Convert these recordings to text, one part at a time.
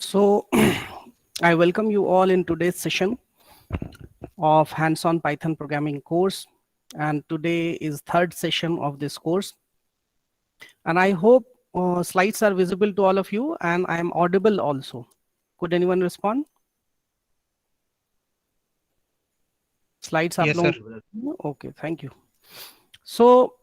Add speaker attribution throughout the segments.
Speaker 1: So I welcome you all in today's session of hands-on Python programming course. And today is third session of this course. And I hope slides are visible to all of you and I am audible also. Could anyone respond? Slides
Speaker 2: Yes,
Speaker 1: upload.
Speaker 2: sir.
Speaker 1: Okay, thank you. So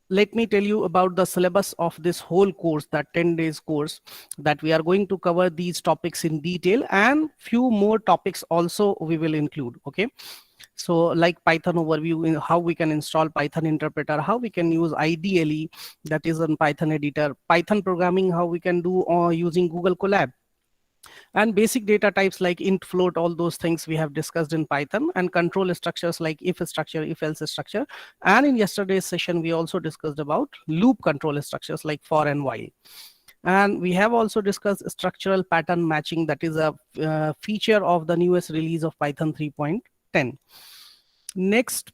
Speaker 1: let me tell you about the syllabus of this whole course, that 10 days course, that we are going to cover these topics in detail, and few more topics also we will include. Okay, so like Python overview, in how we can install Python interpreter, how we can use IDLE, that is on Python editor, Python programming, how we can do using Google Colab, and basic data types like int, float, all those things we have discussed in Python, and control structures like if structure, if else structure. And in yesterday's session we also discussed about loop control structures like for and while. And we have also discussed structural pattern matching, that is a feature of the newest release of Python 3.10. Next,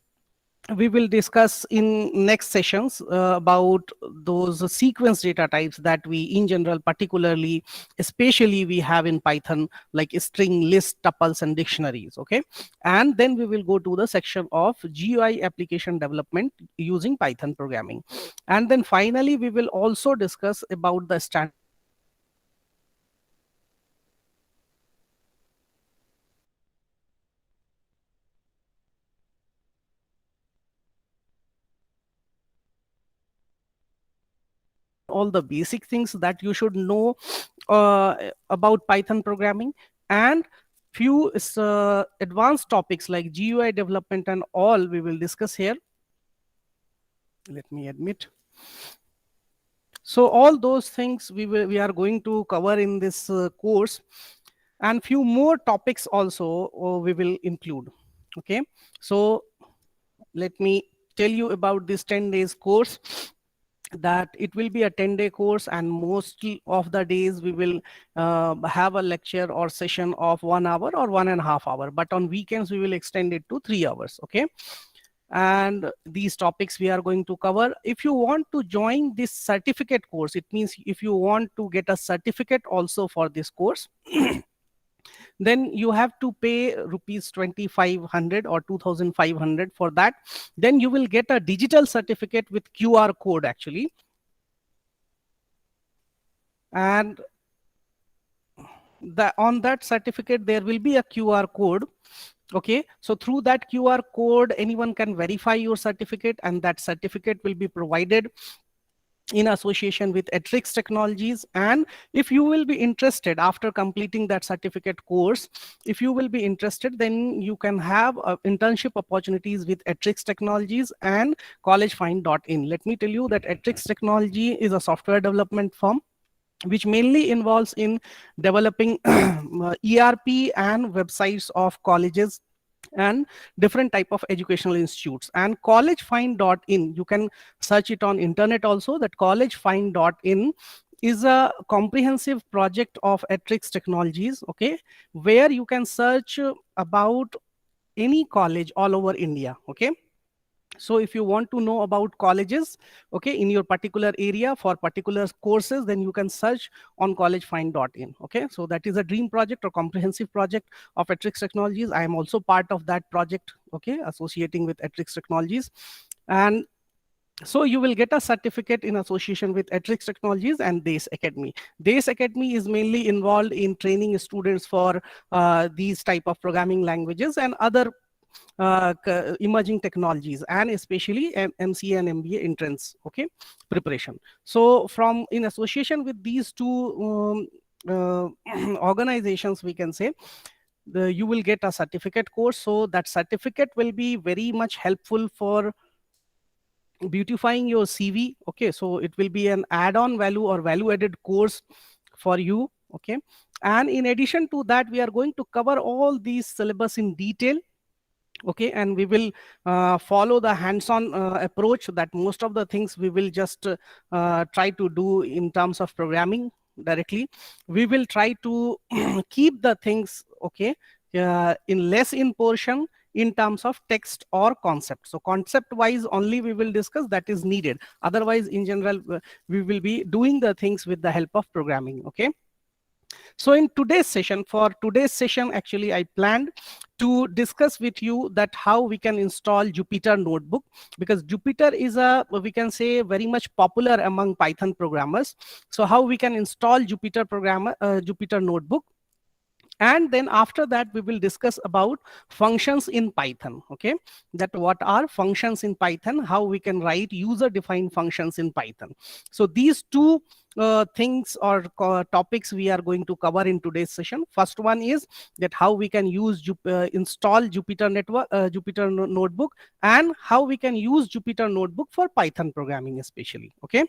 Speaker 1: we will discuss in next sessions about those sequence data types that we in general, particularly especially we have in Python, like string, list, tuples and dictionaries. Okay, and then we will go to the section of GUI application development using Python programming. And then finally we will also discuss about the standard all the basic things that you should know about Python programming, and few advanced topics like GUI development and all we will discuss here. Let me admit. So all those things we are going to cover in this course, and few more topics also we will include. Okay, so let me tell you about this 10 days course, that it will be a 10-day course, and most of the days we will have a lecture or session of 1 hour or 1.5 hours, but on weekends we will extend it to 3 hours. Okay, and these topics we are going to cover. If you want to join this certificate course, it means if you want to get a certificate also for this course, then you have to pay rupees 2,500 or 2,500 for that. Then you will get a digital certificate with QR code actually, and on that certificate there will be a QR code. Okay, so through that QR code anyone can verify your certificate, and that certificate will be provided in association with Atrix Technologies. And if you will be interested after completing that certificate course, if you will be interested, then you can have internship opportunities with Atrix Technologies and collegefind.in. Let me tell you that Atrix Technology is a software development firm which mainly involves in developing ERP and websites of colleges and different type of educational institutes. And collegefind.in, you can search it on internet also, that collegefind.in is a comprehensive project of Atrix Technologies. Okay, where you can search about any college all over India. Okay, so if you want to know about colleges, okay, in your particular area for particular courses, then you can search on collegefind.in. Okay, so that is a dream project or comprehensive project of Atrix Technologies. I am also part of that project, okay, associating with Atrix Technologies. And so you will get a certificate in association with Atrix Technologies and DACE Academy. DACE Academy is mainly involved in training students for these type of programming languages and other emerging technologies, and especially MCA and MBA entrance, okay, preparation. So from in association with these two organizations, we can say you will get a certificate course. So that certificate will be very much helpful for beautifying your CV. Okay, so it will be an add-on value or value-added course for you. Okay, and in addition to that, we are going to cover all these syllabus in detail. Okay, and we will follow the hands-on approach, that most of the things we will just try to do in terms of programming directly. We will try to keep the things, okay, in less in portion in terms of text or concept. So concept wise only we will discuss, that is needed. Otherwise in general we will be doing the things with the help of programming. Okay, So in today's session, actually I planned to discuss with you that how we can install Jupyter Notebook, because Jupyter is a, we can say, very much popular among Python programmers. So how we can install Jupyter Notebook, and then after that we will discuss about functions in Python. Okay, that what are functions in Python, how we can write user defined functions in Python. So these two things or topics we are going to cover in today's session. First one is that how we can install Jupyter Notebook, and how we can use Jupyter Notebook for Python programming especially. Okay,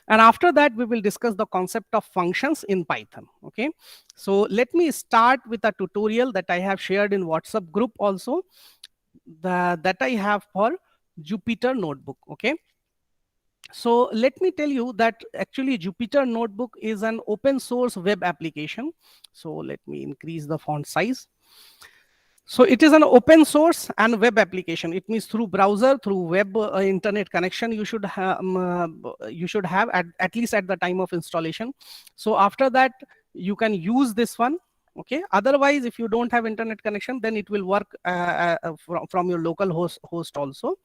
Speaker 1: and after that we will discuss the concept of functions in Python. Okay, so let me start with a tutorial that I have shared in WhatsApp group also, that I have for Jupyter Notebook. Okay, so let me tell you that actually Jupyter Notebook is an open source web application. So let me increase the font size. So it is an open source and web application. It means through browser, through web internet connection, you should have at least at the time of installation. So after that, you can use this one. Okay. Otherwise, if you don't have internet connection, then it will work from your local host also.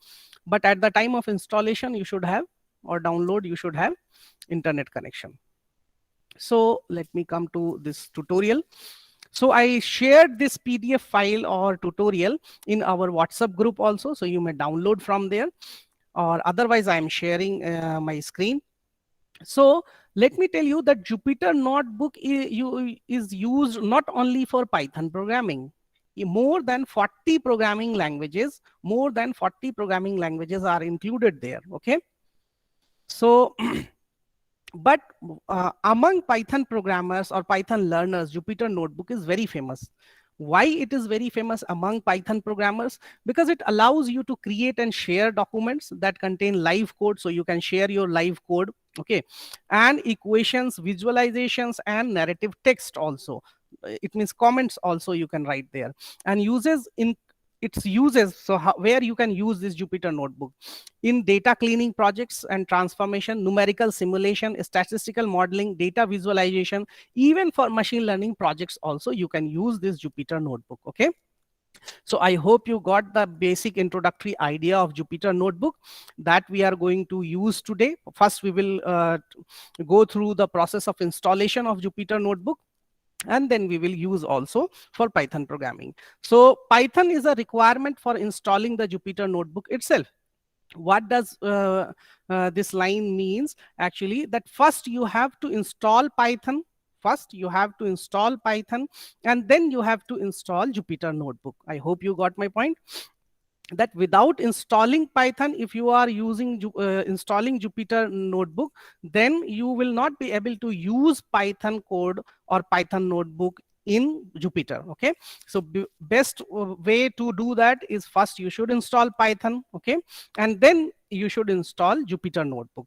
Speaker 1: But at the time of installation, you should have, or download, you should have internet connection. So let me come to this tutorial. So I shared this PDF file or tutorial in our WhatsApp group also. So you may download from there, or otherwise I am sharing my screen. So let me tell you that Jupyter Notebook is used not only for Python programming. More than 40 programming languages, are included there. Okay. So but among Python programmers or Python learners, Jupyter Notebook is very famous. Why it is very famous among Python programmers? Because it allows you to create and share documents that contain live code. So you can share your live code. Okay, and equations, visualizations, and narrative text also. It means comments also you can write there. And uses in its uses, so where you can use this Jupyter Notebook: in data cleaning projects and transformation, numerical simulation, statistical modeling, data visualization, even for machine learning projects also you can use this Jupyter Notebook. Okay, so I hope you got the basic introductory idea of Jupyter Notebook that we are going to use today. First we will go through the process of installation of Jupyter Notebook, and then we will use also for Python programming. So Python is a requirement for installing the Jupyter Notebook itself. What does this line means? Actually, that first you have to install Python. And then you have to install Jupyter Notebook. I hope you got my point, that without installing Python, if you are installing Jupyter Notebook, then you will not be able to use Python code or Python Notebook in Jupyter. Okay, so best way to do that is first you should install Python. Okay, and then you should install Jupyter Notebook.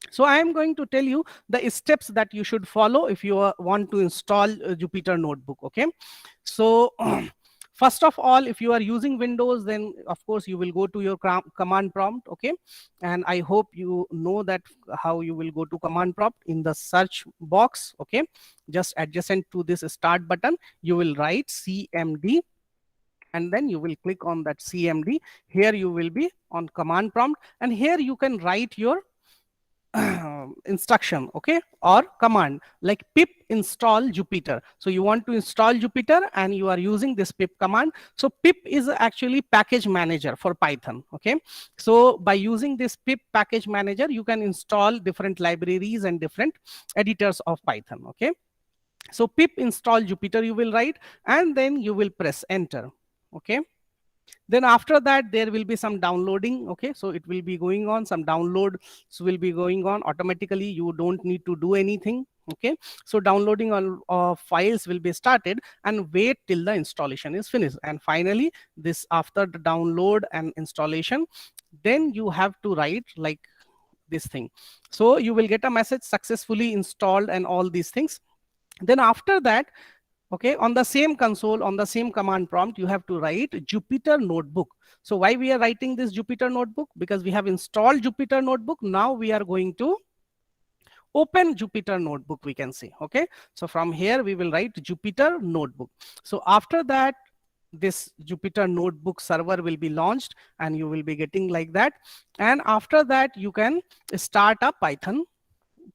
Speaker 1: So I am going to tell you the steps that you should follow if you want to install Jupyter Notebook. Okay, so first of all, if you are using Windows, then of course you will go to your command prompt. Okay, and I hope you know that how you will go to command prompt. In the search box, okay, just adjacent to this start button, you will write CMD, and then you will click on that CMD. Here you will be on command prompt, and here you can write your instruction, okay, or command like pip install Jupyter. So you want to install Jupyter and you are using this pip command. So pip is actually package manager for Python. Okay, so by using this pip package manager, you can install different libraries and different editors of Python. Okay, so pip install Jupyter you will write, and then you will press enter. Okay, then after that there will be some downloading. Okay, so it will be going on, some downloads will be going on automatically. You don't need to do anything. Okay, so downloading all files will be started, and wait till the installation is finished. And finally, this after the download and installation, then you have to write like this thing. So you will get a message successfully installed and all these things. Then after that, okay, on the same console, on the same command prompt, you have to write Jupyter Notebook. So why we are writing this Jupyter Notebook? Because we have installed Jupyter Notebook. Now we are going to open Jupyter notebook, we can say. Okay, so from here we will write Jupyter notebook. So after that, this Jupyter notebook server will be launched and you will be getting like that. And after that, you can start a Python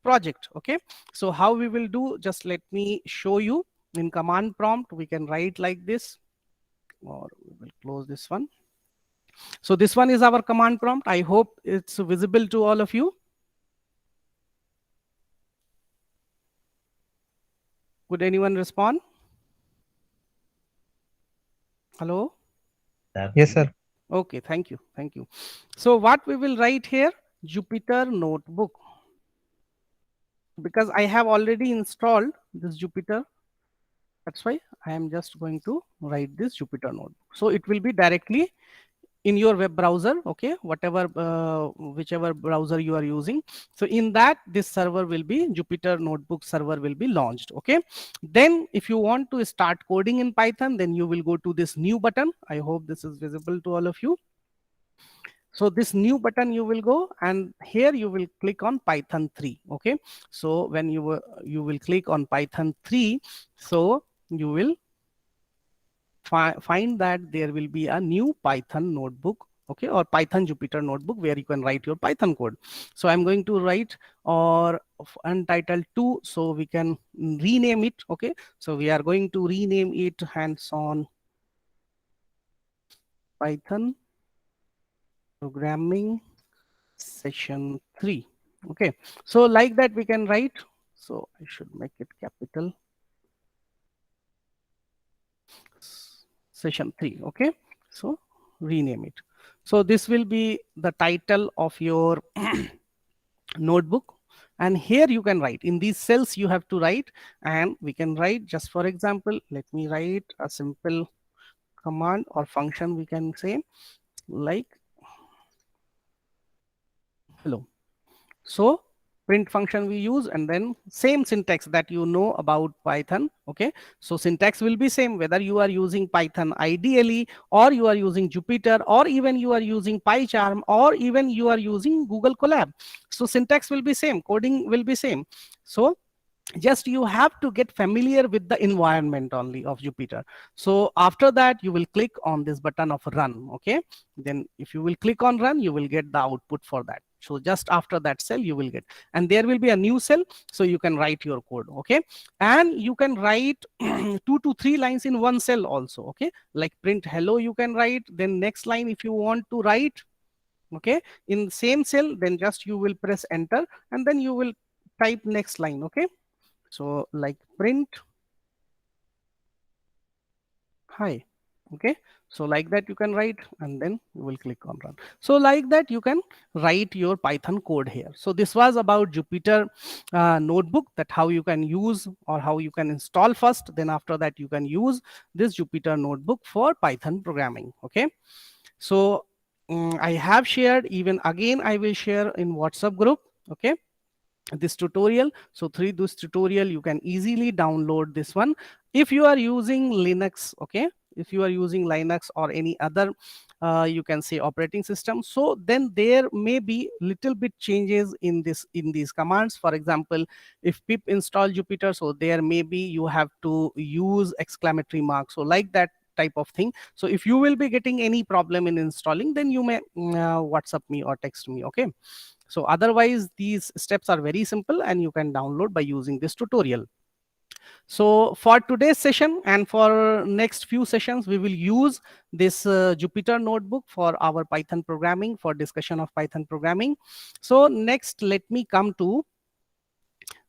Speaker 1: project. Okay, so how we will do, just let me show you. In command prompt, we can write like this, or we will close this one. So this one is our command prompt. I hope it's visible to all of you. Would anyone respond? Hello?
Speaker 2: Yes, sir.
Speaker 1: Okay, thank you. Thank you. So what we will write here, Jupyter notebook, because I have already installed this Jupyter. That's why I am just going to write this Jupyter notebook. So it will be directly in your web browser. Okay, whatever, whichever browser you are using. So in that, this server will be, Jupyter notebook server will be launched. Okay, then if you want to start coding in Python, then you will go to this new button. I hope this is visible to all of you. So this new button, you will go and here you will click on Python 3. Okay, so when you will click on Python 3, so you will find that there will be a new Python notebook, okay, or Python Jupyter notebook, where you can write your Python code. So I'm going to write, or untitled 2, so we can rename it. Okay, so we are going to rename it hands-on Python programming session 3. Okay, so like that we can write. So I should make it capital, session 3. Okay, so rename it. So this will be the title of your notebook, and here you can write in these cells, you have to write, and we can write, just for example, let me write a simple command or function, we can say, like hello. So print function we use, and then same syntax that you know about Python. Okay, so syntax will be same whether you are using Python ideally, or you are using Jupyter, or even you are using PyCharm, or even you are using Google Colab. So syntax will be same, coding will be same. So just you have to get familiar with the environment only of Jupyter. So after that, you will click on this button of run. Okay, then if you will click on run, you will get the output for that. So just after that cell, you will get, and there will be a new cell, so you can write your code. Okay, and you can write 2 to 3 lines in one cell also. Okay, like print hello, you can write, then next line if you want to write, okay, in same cell, then just you will press enter, and then you will type next line. Okay, so like print hi. Okay, so like that you can write, and then you will click on run. So like that you can write your Python code here. So this was about Jupyter notebook, that how you can use, or how you can install first, then after that you can use this Jupyter notebook for Python programming. Okay, so I have shared, even again I will share in WhatsApp group. Okay, this tutorial. So through this tutorial, you can easily download this one. If you are using Linux, okay, if you are using Linux or any other, you can say operating system, so then there may be little bit changes in this, in these commands. For example, if pip install Jupyter, so there may be you have to use exclamatory mark, so like that type of thing. So if you will be getting any problem in installing, then you may WhatsApp me or text me. Okay, so otherwise these steps are very simple, and you can download by using this tutorial. So for today's session and for next few sessions, we will use this Jupyter notebook for our Python programming, for discussion of Python programming. So next, let me come to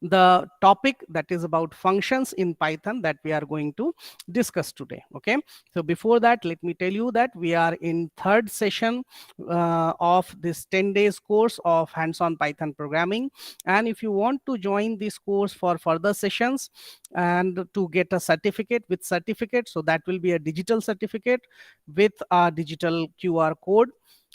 Speaker 1: the topic that is about functions in Python that we are going to discuss today. Okay, so before that, let me tell you that we are in third session of this 10 days course of hands-on Python programming. And if you want to join this course for further sessions and to get a certificate, with certificate, so that will be a digital certificate with a digital QR code.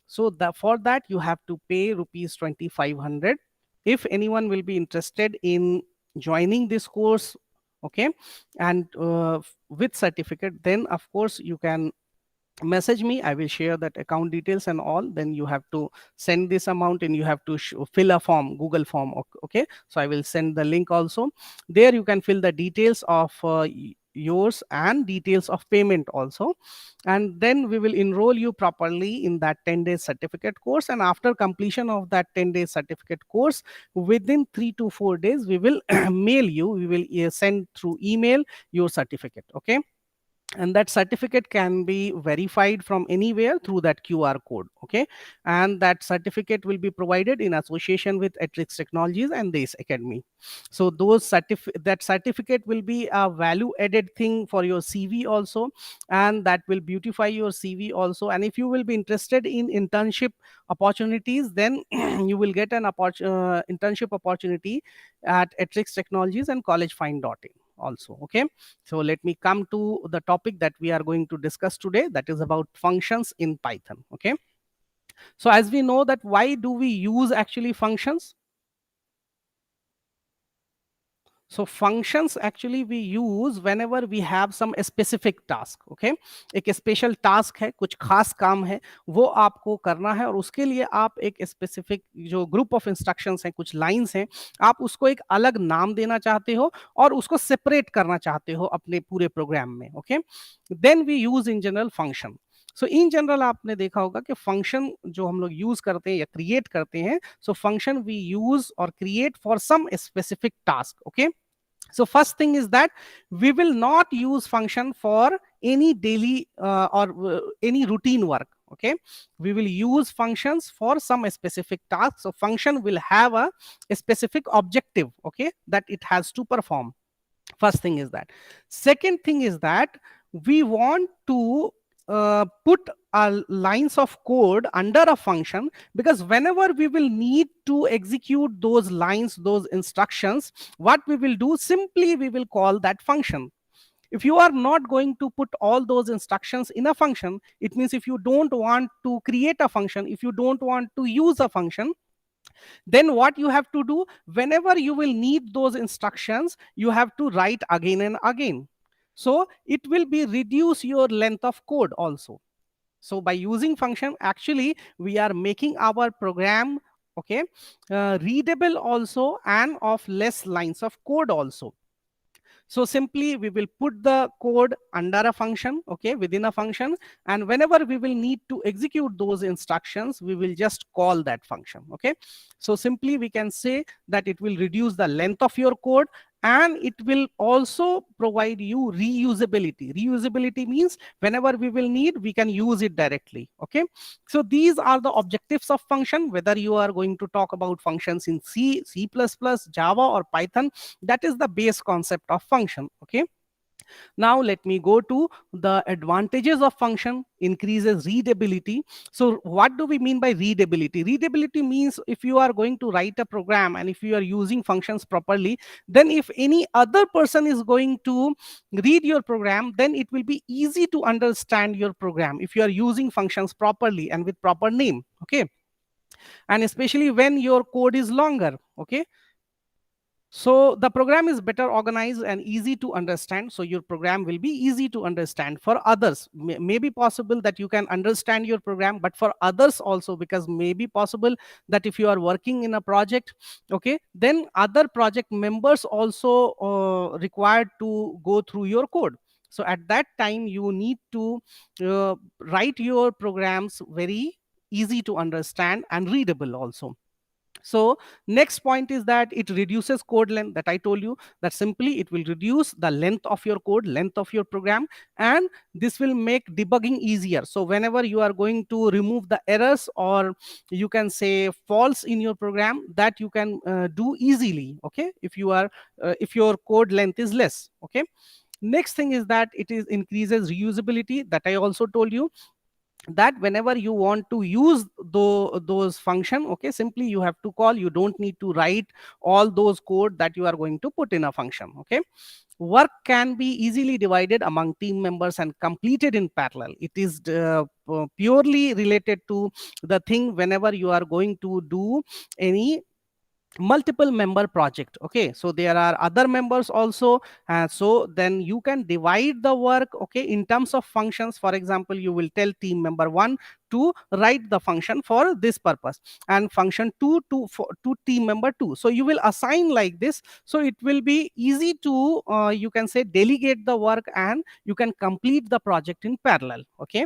Speaker 1: So for that you have to pay rupees 2500. If anyone will be interested in joining this course, okay, and with certificate, then of course you can message me. I will share that account details and all. Then you have to send this amount and you have to fill a form, Google form. Okay, so I will send the link also. There you can fill the details of yours and details of payment also, and then we will enroll you properly in that 10-day certificate course. And after completion of that 10-day certificate course, within 3 to 4 days we will mail you, we will send through email your certificate. Okay, and that certificate can be verified from anywhere through that QR code. Okay, and that certificate will be provided in association with Atrix Technologies and this academy. So that certificate will be a value added thing for your CV also, and that will beautify your CV also. And if you will be interested in internship opportunities, then you will get an internship opportunity at Atrix Technologies and collegefind.in also. Okay, so let me come to the topic that we are going to discuss today, that is about functions in Python. Okay, so as we know that why do we use actually functions? So functions actually we use whenever we have some specific task. Okay, एक special task है, कुछ खास काम है, वो आपको करना है, और उसके लिए आप एक स्पेसिफिक जो ग्रुप ऑफ इंस्ट्रक्शंस हैं, कुछ लाइंस हैं, आप उसको एक अलग नाम देना चाहते हो और उसको सेपरेट करना चाहते हो अपने पूरे प्रोग्राम में. Okay, then we use in general function. So in general आपने देखा होगा कि फंक्शन जो हम लोग यूज करते हैं या क्रिएट करते हैं, सो फंक्शन वी यूज और create for some specific task. Okay, so first thing is that we will not use function for any daily or any routine work. Okay, we will use functions for some specific tasks. So function will have a specific objective, okay, that it has to perform. First thing is that. Second thing is that we want to put lines of code under a function, because whenever we will need to execute those lines, those instructions, what we will do, simply we will call that function. If you are not going to put all those instructions in a function, it means if you don't want to create a function, if you don't want to use a function, then what you have to do, whenever you will need those instructions, you have to write again and again. So it will be reduce your length of code also. So by using function, actually we are making our program, okay, readable also, and of less lines of code also. So simply we will put the code under a function, okay, within a function, and whenever we will need to execute those instructions, we will just call that function. Okay, so simply we can say that it will reduce the length of your code, and it will also provide you reusability. Reusability means whenever we will need, we can use it directly. Okay, so these are the objectives of function. Whether you are going to talk about functions in C, C++, Java, or Python, that is the base concept of function. Okay, now let me go to the advantages of function. Increases readability. So what do we mean by readability? Readability means if you are going to write a program and if you are using functions properly, then if any other person is going to read your program, then it will be easy to understand your program if you are using functions properly and with proper name. Okay, and especially when your code is longer. Okay, so the program is better organized and easy to understand. So your program will be easy to understand for others. May be possible that you can understand your program, but for others also, because may be possible that if you are working in a project, okay, then other project members also required to go through your code. So at that time, you need to write your programs very easy to understand and readable also. So next point is that it reduces code length, that I told you, that simply it will reduce the length of your code, length of your program, and this will make debugging easier. So whenever you are going to remove the errors, or you can say faults in your program, that you can do easily. Okay, if you are if your code length is less. Okay, next thing is that it is increases reusability, that I also told you, that whenever you want to use those function, okay, simply you have to call, you don't need to write all those code that you are going to put in a function. Okay, work can be easily divided among team members and completed in parallel. It is purely related to the thing whenever you are going to do any multiple member project. Okay, so there are other members also, so then you can divide the work, okay, in terms of functions. For example, you will tell team member 1 to write the function for this purpose, and function 2 to team member 2. So you will assign like this, so it will be easy to you can say delegate the work, and you can complete the project in parallel. Okay,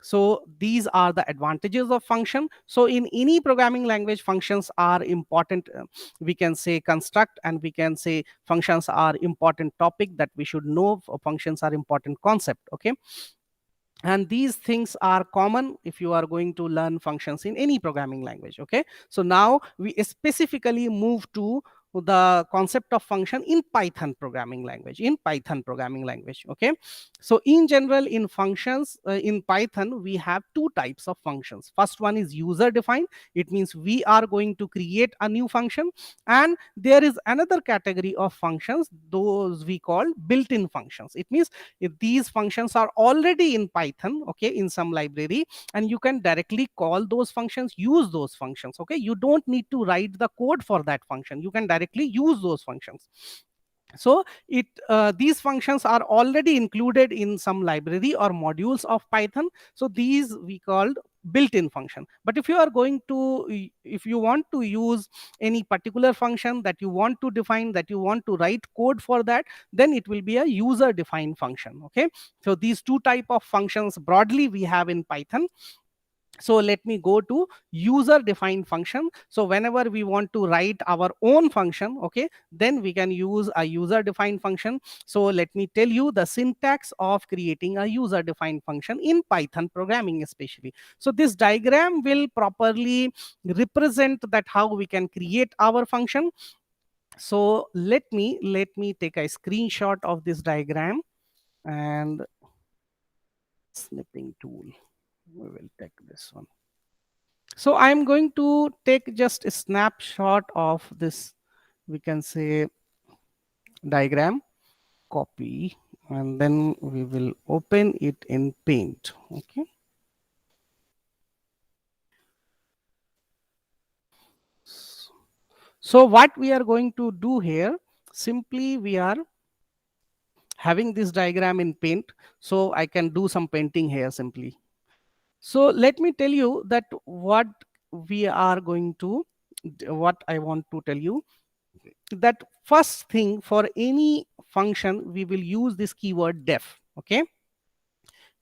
Speaker 1: so these are the advantages of function. So in any programming language, functions are important, we can say construct, and we can say functions are important topic that we should know. Functions are important concept. Okay, and these things are common if you are going to learn functions in any programming language. Okay, so now we specifically move to the concept of function in Python programming language. Okay, so in general, in functions in Python, we have two types of functions. First one is user defined. It means we are going to create a new function, and there is another category of functions, those we call built-in functions. It means if these functions are already in Python, okay, in some library, and you can directly call those functions, use those functions. Okay, you don't need to write the code for that function, you can directly use those functions. So it these functions are already included in some library or modules of Python, so these we called built-in function. But if you are going to if you want to use any particular function that you want to define, that you want to write code for that, then it will be a user defined function. Okay, so these two type of functions broadly we have in Python. So let me go to user defined function. So whenever we want to write our own function, okay, then we can use a user defined function. So let me tell you the syntax of creating a user defined function in Python programming especially. So this diagram will properly represent that how we can create our function. So let me take a screenshot of this diagram, and snipping tool, we will take this one. So I'm going to take just a snapshot of this, we can say, diagram, copy, and then we will open it in Paint. Okay. So what we are going to do here, simply we are having this diagram in Paint. So I can do some painting here simply. So let me tell you that what we are going to, what I want to tell you, that first thing, for any function we will use this keyword def. Okay,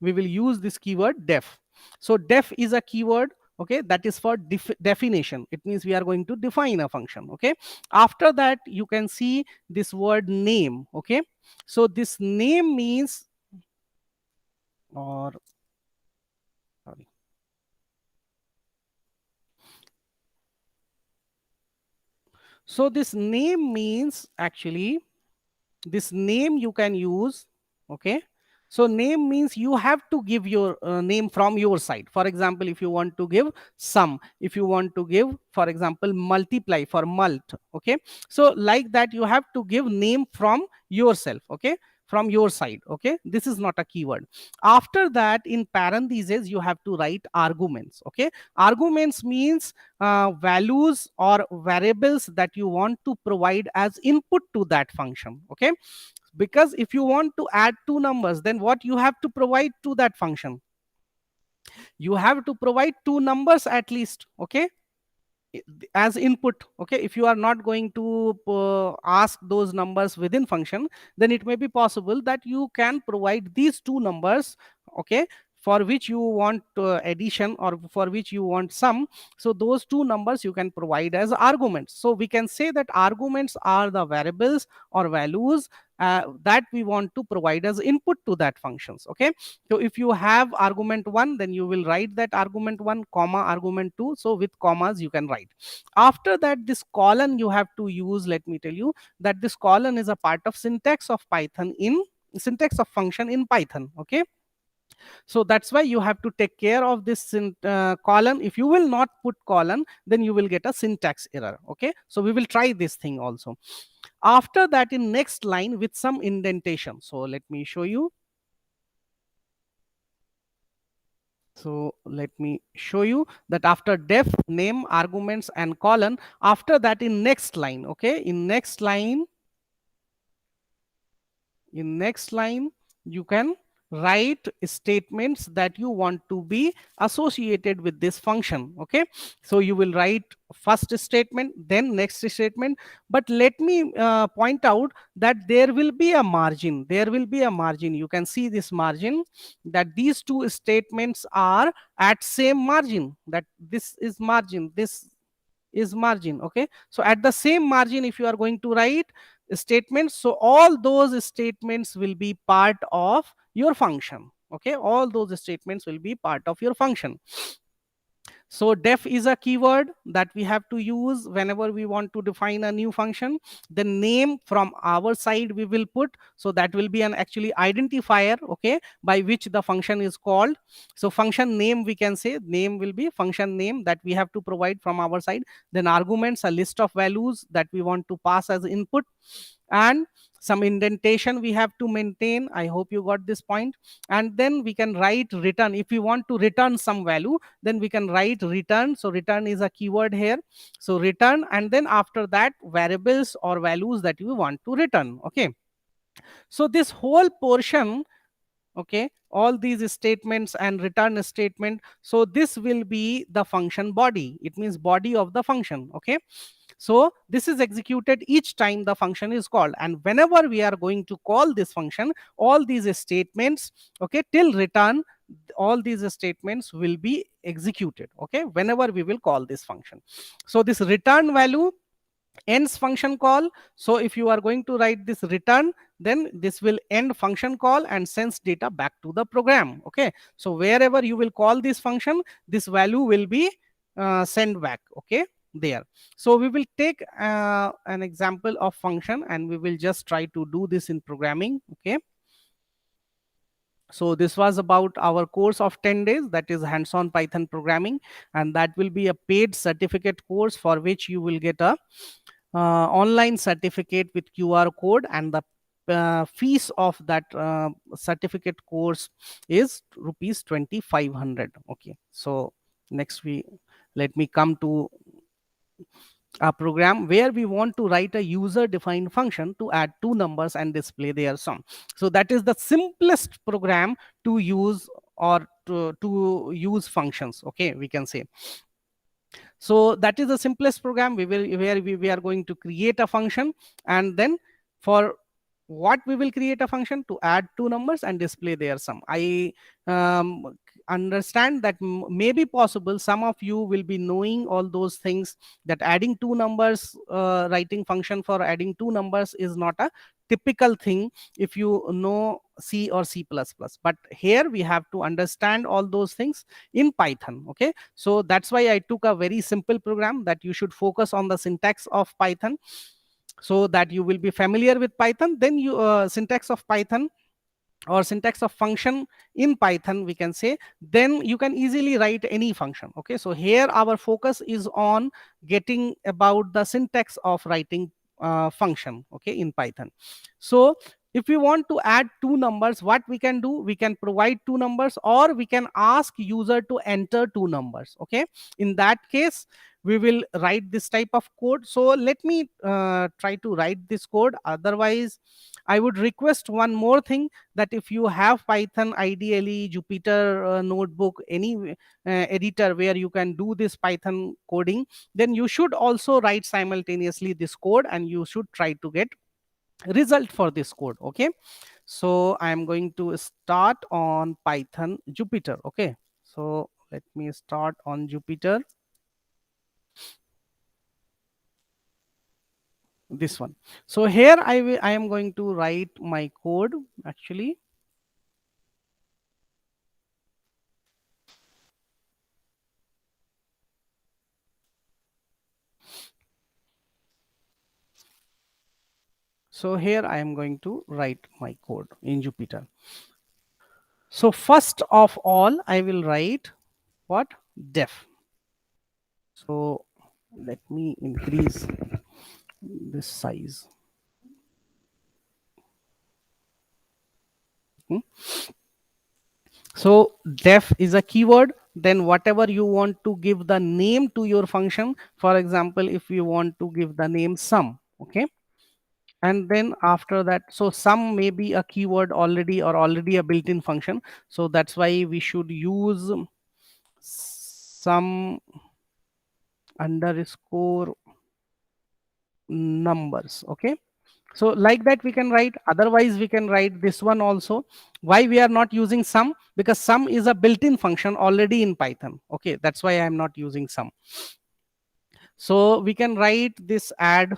Speaker 1: we will use this keyword def. So def is a keyword, okay, that is for definition. It means we are going to define a function. Okay, after that you can see this word name. Okay, so this name means, or sorry, so this name means actually, this name you can use. Okay, so name means you have to give your name from your side. For example, if you want to give sum, if you want to give, for example, multiply for mult. Okay, so like that you have to give name from yourself. Okay, from your side. Okay, this is not a keyword. After that, in parentheses you have to write arguments. Okay, arguments means values or variables that you want to provide as input to that function. Okay, because if you want to add two numbers, then what you have to provide to that function, you have to provide two numbers at least. Okay, as input. Okay, if you are not going to ask those numbers within function, then it may be possible that you can provide these two numbers. Okay, for which you want addition, or for which you want sum. So those two numbers you can provide as arguments. So we can say that arguments are the variables or values that we want to provide as input to that functions. Okay, so if you have argument 1, then you will write that argument 1 comma argument 2. So with commas you can write. After that, this colon you have to use. Let me tell you that this colon is a part of syntax of Python, in syntax of function in Python. Okay, so that's why you have to take care of this colon. If you will not put colon, then you will get a syntax error. Okay, so we will try this thing also. After that, in next line with some indentation. So let me show you. So let me show you that after def name arguments and colon, after that in next line, okay, in next line you can write statements that you want to be associated with this function. Okay, so you will write first statement, then next statement, but let me point out that there will be a margin, you can see this margin, that these two statements are at same margin, that this is margin, this is margin. Okay, so at the same margin if you are going to write statements, so all those statements will be part of your function. Okay, all those statements will be part of your function. So def is a keyword that we have to use whenever we want to define a new function. The name from our side we will put, so that will be an actually identifier, okay, by which the function is called. So function name, we can say name will be function name that we have to provide from our side. Then arguments, a list of values that we want to pass as input, and some indentation we have to maintain. I hope you got this point. And then we can write return. If we want to return some value, then we can write return. So return is a keyword here, so return, and then after that variables or values that you want to return. Okay, so this whole portion, okay, all these statements and return statement, so this will be the function body, it means body of the function. Okay, so this is executed each time the function is called, and whenever we are going to call this function, all these statements, okay, till return, all these statements will be executed, okay, whenever we will call this function. So this return value ends function call. So if you are going to write this return, then this will end function call and sends data back to the program. Okay, so wherever you will call this function, this value will be sent back, okay, there. So we will take an example of function and we will just try to do this in programming. Okay, so this was about our course of 10 days, that is hands-on Python programming, and that will be a paid certificate course for which you will get a online certificate with QR code, and the fees of that certificate course is rupees 2500. Okay, so next let me come to a program where we want to write a user defined function to add two numbers and display their sum. So that is the simplest program to use, or to use functions, okay, we can say. So that is the simplest program where we are going to create a function, and then for what we will create a function to add two numbers and display their sum. I understand that may be possible some of you will be knowing all those things, that adding two numbers, writing function for adding two numbers is not a typical thing if you know C or C++, but here we have to understand all those things in Python. Okay, so that's why I took a very simple program, that you should focus on the syntax of Python, so that you will be familiar with Python. Then you syntax of Python or syntax of function in Python, we can say, then you can easily write any function. Okay, so here our focus is on getting about the syntax of writing function, okay, in Python. So if we want to add two numbers, what we can do, we can provide two numbers, or we can ask user to enter two numbers. Okay, in that case we will write this type of code. So let me try to write this code. Otherwise I would request one more thing, that if you have Python, ideally Jupyter notebook, any editor where you can do this Python coding, then you should also write simultaneously this code, and you should try to get result for this code. Okay, so I am going to start on Python Jupyter. Okay, so let me start on Jupyter, this one. So here I am going to write my code actually. So here I am going to write my code in Jupyter. So first of all, I will write what? Def. So let me increase this size. So def is a keyword. Then whatever you want to give the name to your function, for example, if you want to give the name sum, okay, and then after that, so sum may be a keyword already or already a built-in function, so that's why we should use sum underscore numbers, okay. So like that we can write, otherwise we can write this one also. Why we are not using sum? Because sum is a built-in function already in Python, okay, that's why I am not using sum. So we can write this add.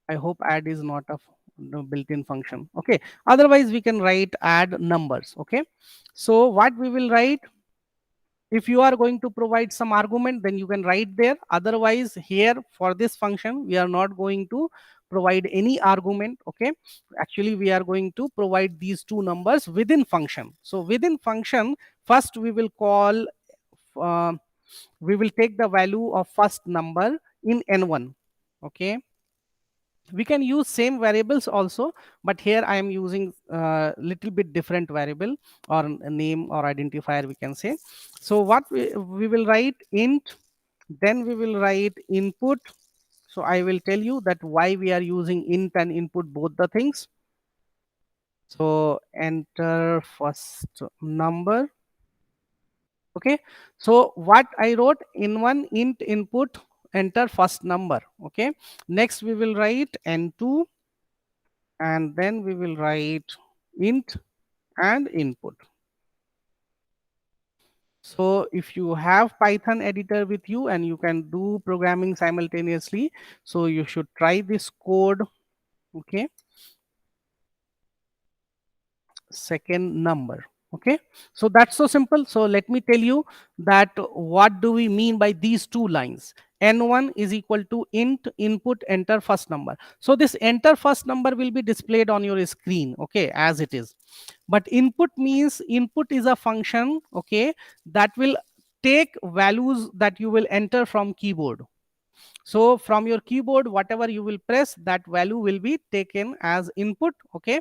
Speaker 1: I hope add is not a no built-in function, okay. Otherwise we can write add numbers, okay. So what we will write, if you are going to provide some argument, then you can write there. Otherwise here for this function we are not going to provide any argument, okay. Actually we are going to provide these two numbers within function. So within function, first we will call, uh, we will take the value of first number in n1, okay. We can use same variables also, but here I am using little bit different variable or a name or identifier, we can say. So what we will write int, then we will write input. So I will tell you that why we are using int and input, both the things. So enter first number, okay. So what I wrote in one, int input enter first number, okay. Next we will write n2, and then we will write int and input. So if you have Python editor with you and you can do programming simultaneously, so you should try this code, okay. Second number, okay. So that's so simple. So let me tell you that what do we mean by these two lines. N1 is equal to int input enter first number. So this enter first number will be displayed on your screen, okay, as it is. But input means, input is a function, okay, that will take values that you will enter from keyboard. So from your keyboard, whatever you will press, that value will be taken as input, okay.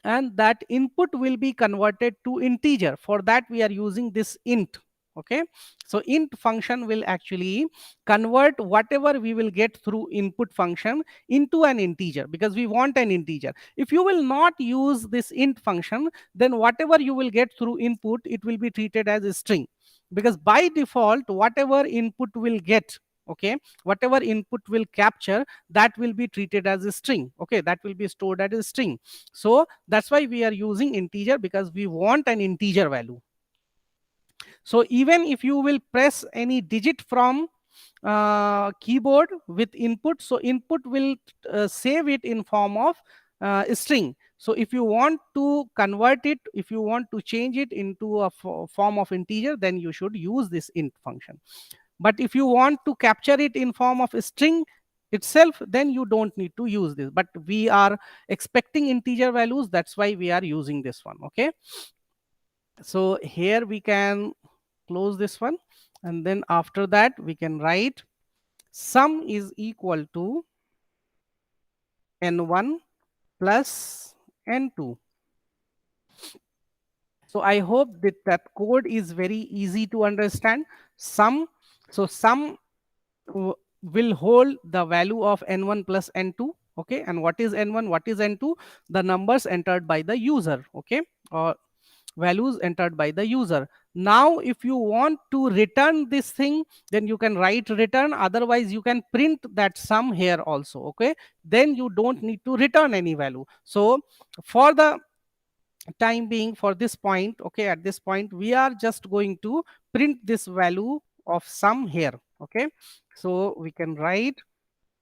Speaker 1: And that input will be converted to integer. For that we are using this int, okay. So int function will actually convert whatever we will get through input function into an integer, because we want an integer. If you will not use this int function, then whatever you will get through input, it will be treated as a string, because by default whatever input will get, okay, whatever input will capture, that will be treated as a string, okay, that will be stored as a string. So that's why we are using integer, because we want an integer value. So even if you will press any digit from keyboard with input, so input will save it in form of string. So if you want to convert it, if you want to change it into a form of integer, then you should use this int function. But if you want to capture it in form of a string itself, then you don't need to use this. But we are expecting integer values, that's why we are using this one, okay. So here we can close this one, and then after that we can write sum is equal to n1 plus n2. So I hope that that code is very easy to understand. Sum, so sum will hold the value of n1 plus n2, okay. And what is n1, what is n2? The numbers entered by the user, okay, or values entered by the user. Now if you want to return this thing, then you can write return, otherwise you can print that sum here also, okay. Then you don't need to return any value. So for the time being, for this point, okay, at this point we are just going to print this value of sum here, okay. So we can write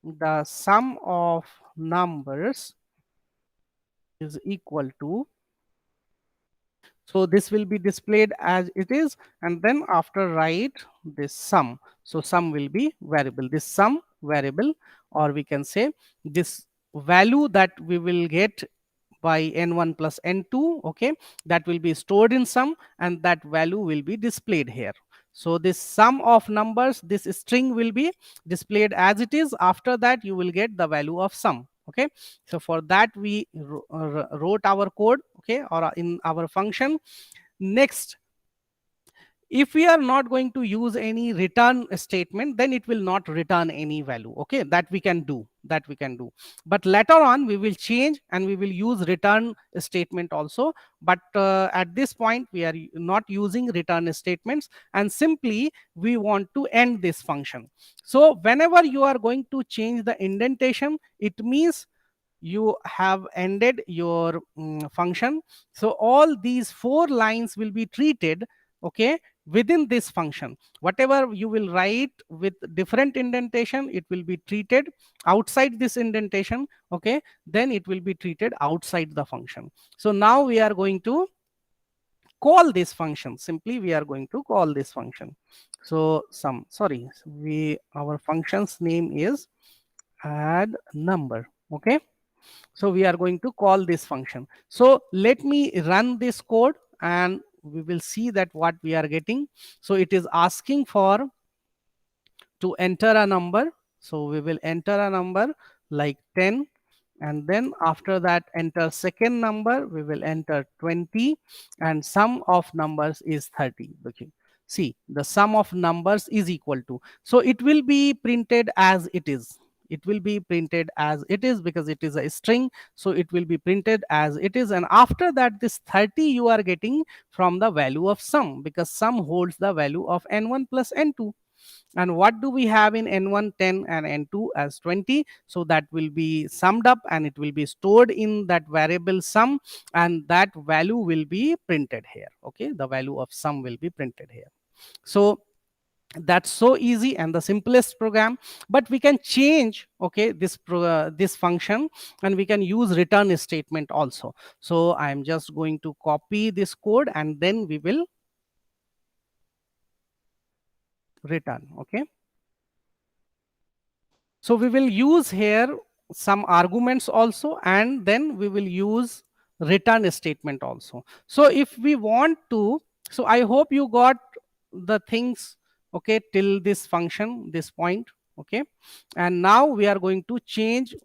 Speaker 1: the sum of numbers is equal to, so this will be displayed as it is, and then after write this sum. So sum will be variable, this sum variable, or we can say this value that we will get by n1 plus n2, okay, that will be stored in sum, and that value will be displayed here. So this sum of numbers, this string will be displayed as it is. After that you will get the value of sum, okay. So for that we wrote our code, okay, or in our function. Next, if we are not going to use any return statement, then it will not return any value. Okay, that we can do, but later on we will change and we will use return statement also. But at this point we are not using return statements, and simply we want to end this function. So whenever you are going to change the indentation, it means you have ended your function. So all these four lines will be treated, okay, within this function. Whatever you will write with different indentation, it will be treated outside this indentation, okay, then it will be treated outside the function. So now we are going to call this function. Simply we are going to call this function. So we our function's name is add number. Okay, so we are going to call this function. So let me run this code and we will see that what we are getting. So it is asking for to enter a number. So we will enter a number like 10, and then after that enter second number, we will enter 20, and sum of numbers is 30. Okay, see, the sum of numbers is equal to, so it will be printed as it is. It will be printed as it is because it is a string, so it will be printed as it is. And after that, this 30 you are getting from the value of sum, because sum holds the value of n1 plus n2. And what do we have in n1? 10, and n2 as 20. So that will be summed up and it will be stored in that variable sum, and that value will be printed here. Okay, the value of sum will be printed here. So that's so easy and the simplest program. But we can change, okay, this function, and we can use return statement also. So I'm just going to copy this code and then we will return. Okay, so we will use here some arguments also, and then we will use return statement also. So if we want to, so I hope you got the things, okay, till this function, this point. Okay, and now we are going to change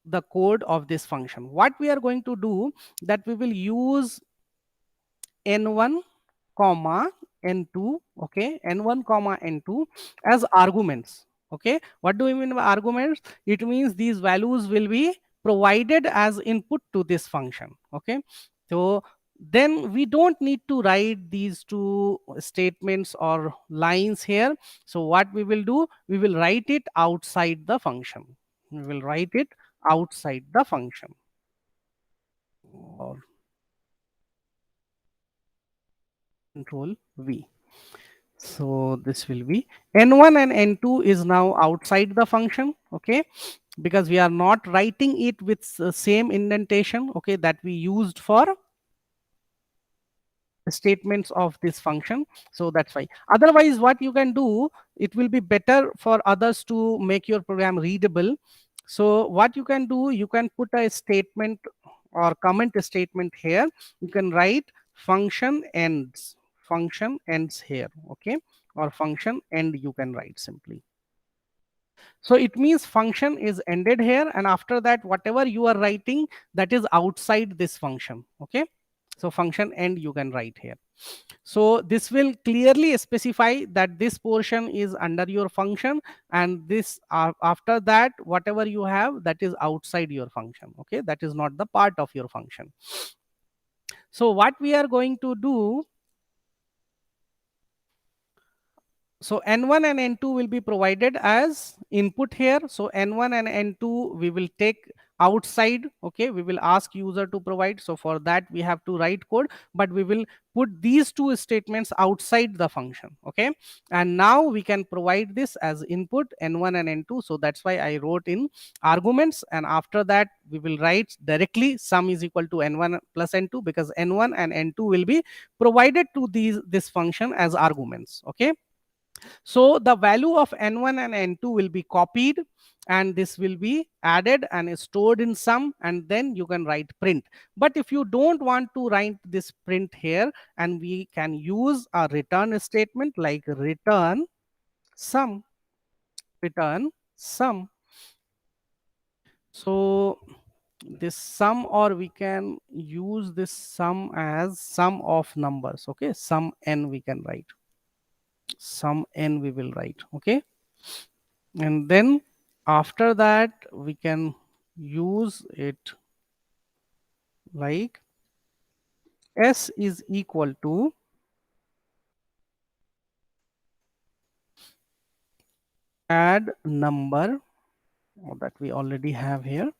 Speaker 1: the code of this function. What we are going to do, that we will use n1 comma n2, okay, n1 comma n2 as arguments. Okay, what do we mean by arguments? It means these values will be provided as input to this function. Okay, so then we don't need to write these two statements or lines here. So what we will do, we will write it outside the function. We will write it outside the function, or control V. So this will be n1 and n2 is now outside the function. Okay, because we are not writing it with same indentation, okay, that we used for statements of this function. So that's why. Otherwise, what you can do, it will be better for others to make your program readable. So what you can do, you can put a statement or comment statement here. You can write function ends here. Okay, or function end you can write simply. So it means function is ended here, and after that whatever you are writing, that is outside this function. Okay, so function end you can write here. So this will clearly specify that this portion is under your function, and this after that whatever you have, that is outside your function. Okay, that is not the part of your function. So what we are going to do, so n1 and n2 will be provided as input here. So n1 and n2 we will take outside. Okay, we will ask user to provide. So for that we have to write code, but we will put these two statements outside the function. Okay, and now we can provide this as input n1 and n2. So that's why I wrote in arguments, and after that we will write directly sum is equal to n1 plus n2, because n1 and n2 will be provided to this function as arguments. Okay, so the value of n1 and n2 will be copied, and this will be added and stored in sum, and then you can write print. But if you don't want to write this print here, and we can use a return statement like sum, return sum. So this sum, or we can use this sum as sum of numbers. Okay, sum n we can write, sum n we will write. Okay, and then after that we can use it like s is equal to add number that we already have here,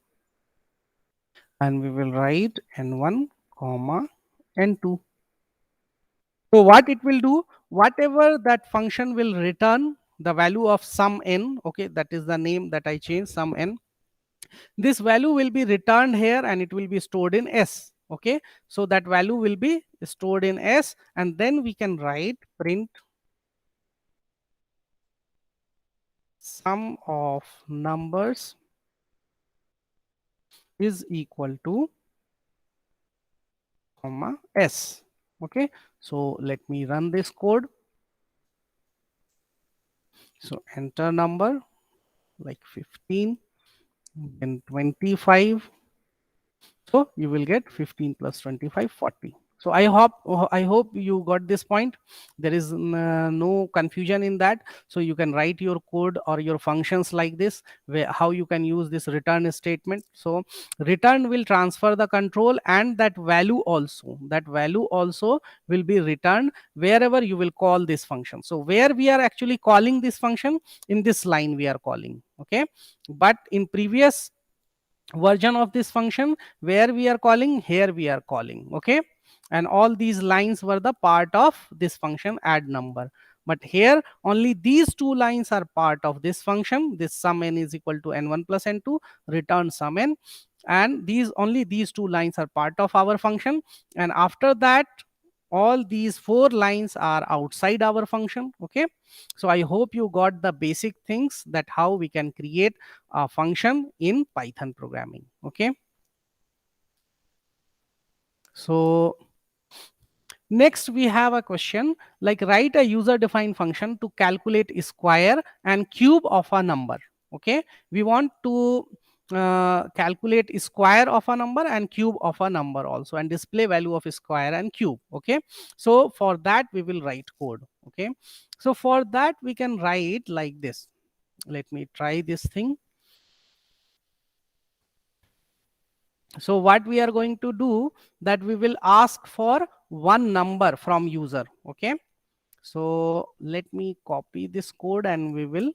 Speaker 1: and we will write n1 comma n2. So what it will do, whatever that function will return the value of sum n, okay, that is the name that I changed, sum n, this value will be returned here and it will be stored in s. Okay, so that value will be stored in s, and then we can write print sum of numbers is equal to comma s. Okay, so let me run this code. So enter number like 15, then 25. So you will get 15 plus 25, 40. So I hope you got this point. There is no confusion in that. So you can write your code or your functions like this, where how you can use this return statement. So return will transfer the control, and that value also will be returned wherever you will call this function. So where we are actually calling this function, in this line we are calling. Okay, but in previous version of this function, where we are calling, here we are calling. Okay, and all these lines were the part of this function add number, but here only these two lines are part of this function. This sum n is equal to n1 plus n2, return sum n, and these two lines are part of our function, and after that all these four lines are outside our function. Okay, so I hope you got the basic things, that how we can create a function in Python programming. Okay, so next we have a question like write a user defined function to calculate square and cube of a number. Okay, we want to calculate square of a number and cube of a number also, and display value of square and cube. Okay, so for that we will write code. Okay, so for that we can write like this. Let me try this thing. So what we are going to do, that we will ask for one number from user. Okay, so let me copy this code and we will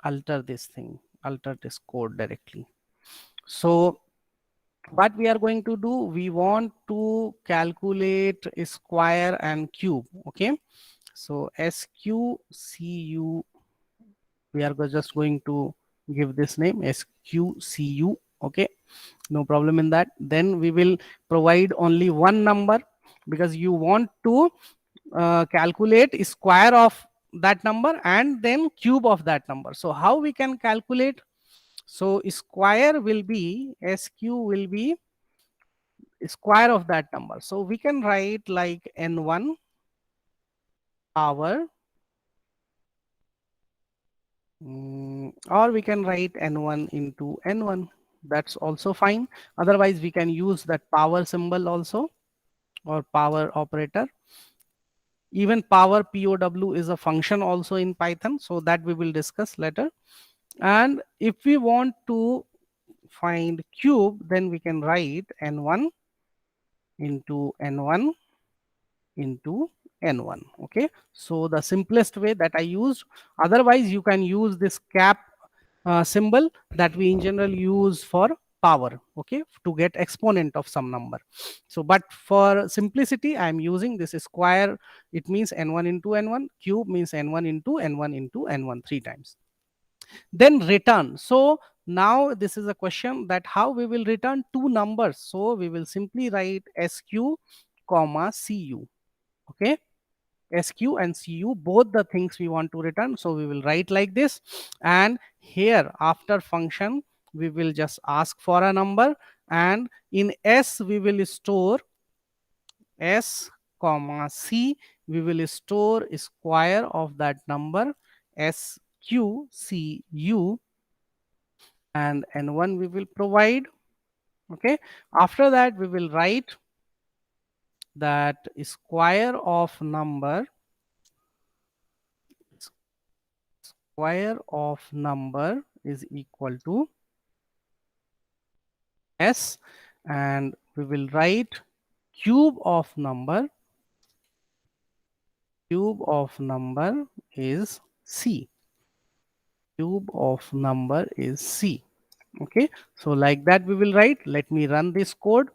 Speaker 1: alter this thing, alter this code directly. So what we are going to do, we want to calculate square and cube. Okay, so sqcu, we are just going to give this name sqcu. Okay, no problem in that. Then we will provide only one number, because you want to calculate square of that number and then cube of that number. So how we can calculate? So square will be, sq will be square of that number. So we can write like n1 power, or we can write n1 into n1. That's also fine. Otherwise we can use that power symbol also, or power operator. Even power POW is a function also in Python, so that we will discuss later. And if we want to find cube, then we can write n1 into n1 into n1. Okay, so the simplest way that I used. Otherwise you can use this cap symbol that we in general use for power, okay, to get exponent of some number. So but for simplicity I am using this square. It means n1 into n1, cube means n1 into n1 into n1 three times. Then return. So now this is a question that how we will return two numbers. So we will simply write sq comma cu. Okay, sq and cu, both the things we want to return. So we will write like this, and here after function we will just ask for a number, and in s we will store s comma c, we will store square of that number sq cu, and n1 we will provide, Okay, after that we will write that square of number is equal to s, and we will write cube of number is c. Cube of number is c. Okay, so like that we will write. Let me run this code.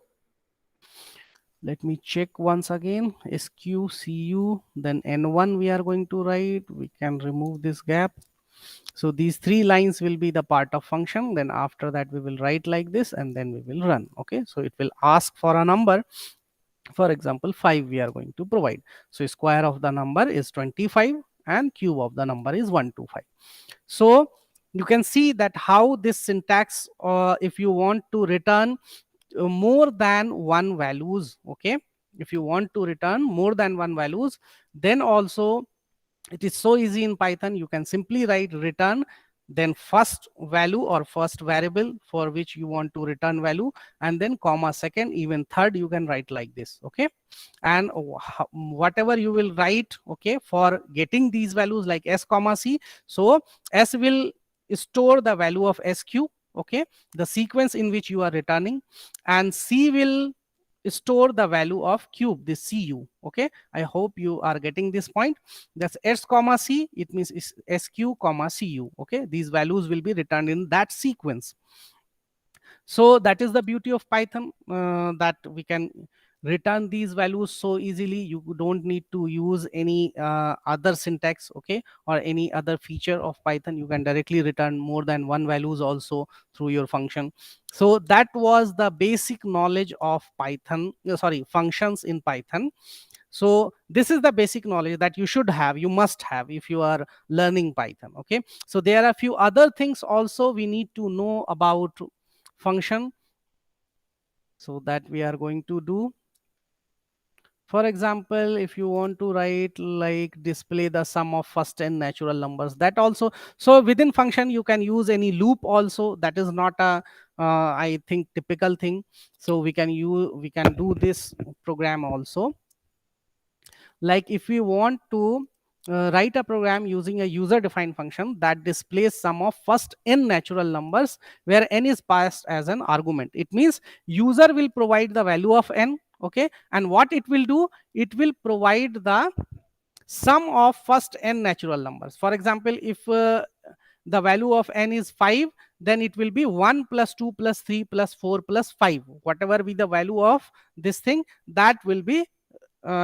Speaker 1: Let me check once again. SQCU, then N1 we are going to write. We can remove this gap. So these three lines will be the part of function. Then after that we will write like this, and then we will run. Okay, so it will ask for a number. For example, 5 we are going to provide. So square of the number is 25 and cube of the number is 125. So you can see that how this syntax, if you want to return more than one values, okay, if you want to return more than one values, then also it is so easy in Python. You can simply write return, then first value or first variable for which you want to return value, and then comma second, even third you can write like this. Okay, and whatever you will write, okay, for getting these values like s comma c, so s will store the value of sq, okay, the sequence in which you are returning, and c will store the value of cube, this cu. Okay, I hope you are getting this point. That's s comma c, it means sq comma cu. Okay, these values will be returned in that sequence. So that is the beauty of Python, that we can return these values so easily. You don't need to use any other syntax, okay, or any other feature of Python. You can directly return more than one values also through your function. So that was the basic knowledge of Python, sorry, functions in Python. So this is the basic knowledge that you should have, you must have if you are learning Python. Okay, so there are a few other things also we need to know about function, so that we are going to do. For example, if you want to write like display the sum of first n natural numbers, that also, so within function you can use any loop also. That is not a I think typical thing. So we can do this program also. Like if we want to write a program using a user defined function that displays sum of first n natural numbers where n is passed as an argument, it means user will provide the value of n, okay, and what it will do, it will provide the sum of first n natural numbers. For example, if the value of n is 5, then it will be 1 plus 2 plus 3 plus 4 plus 5, whatever be the value of this thing, that will be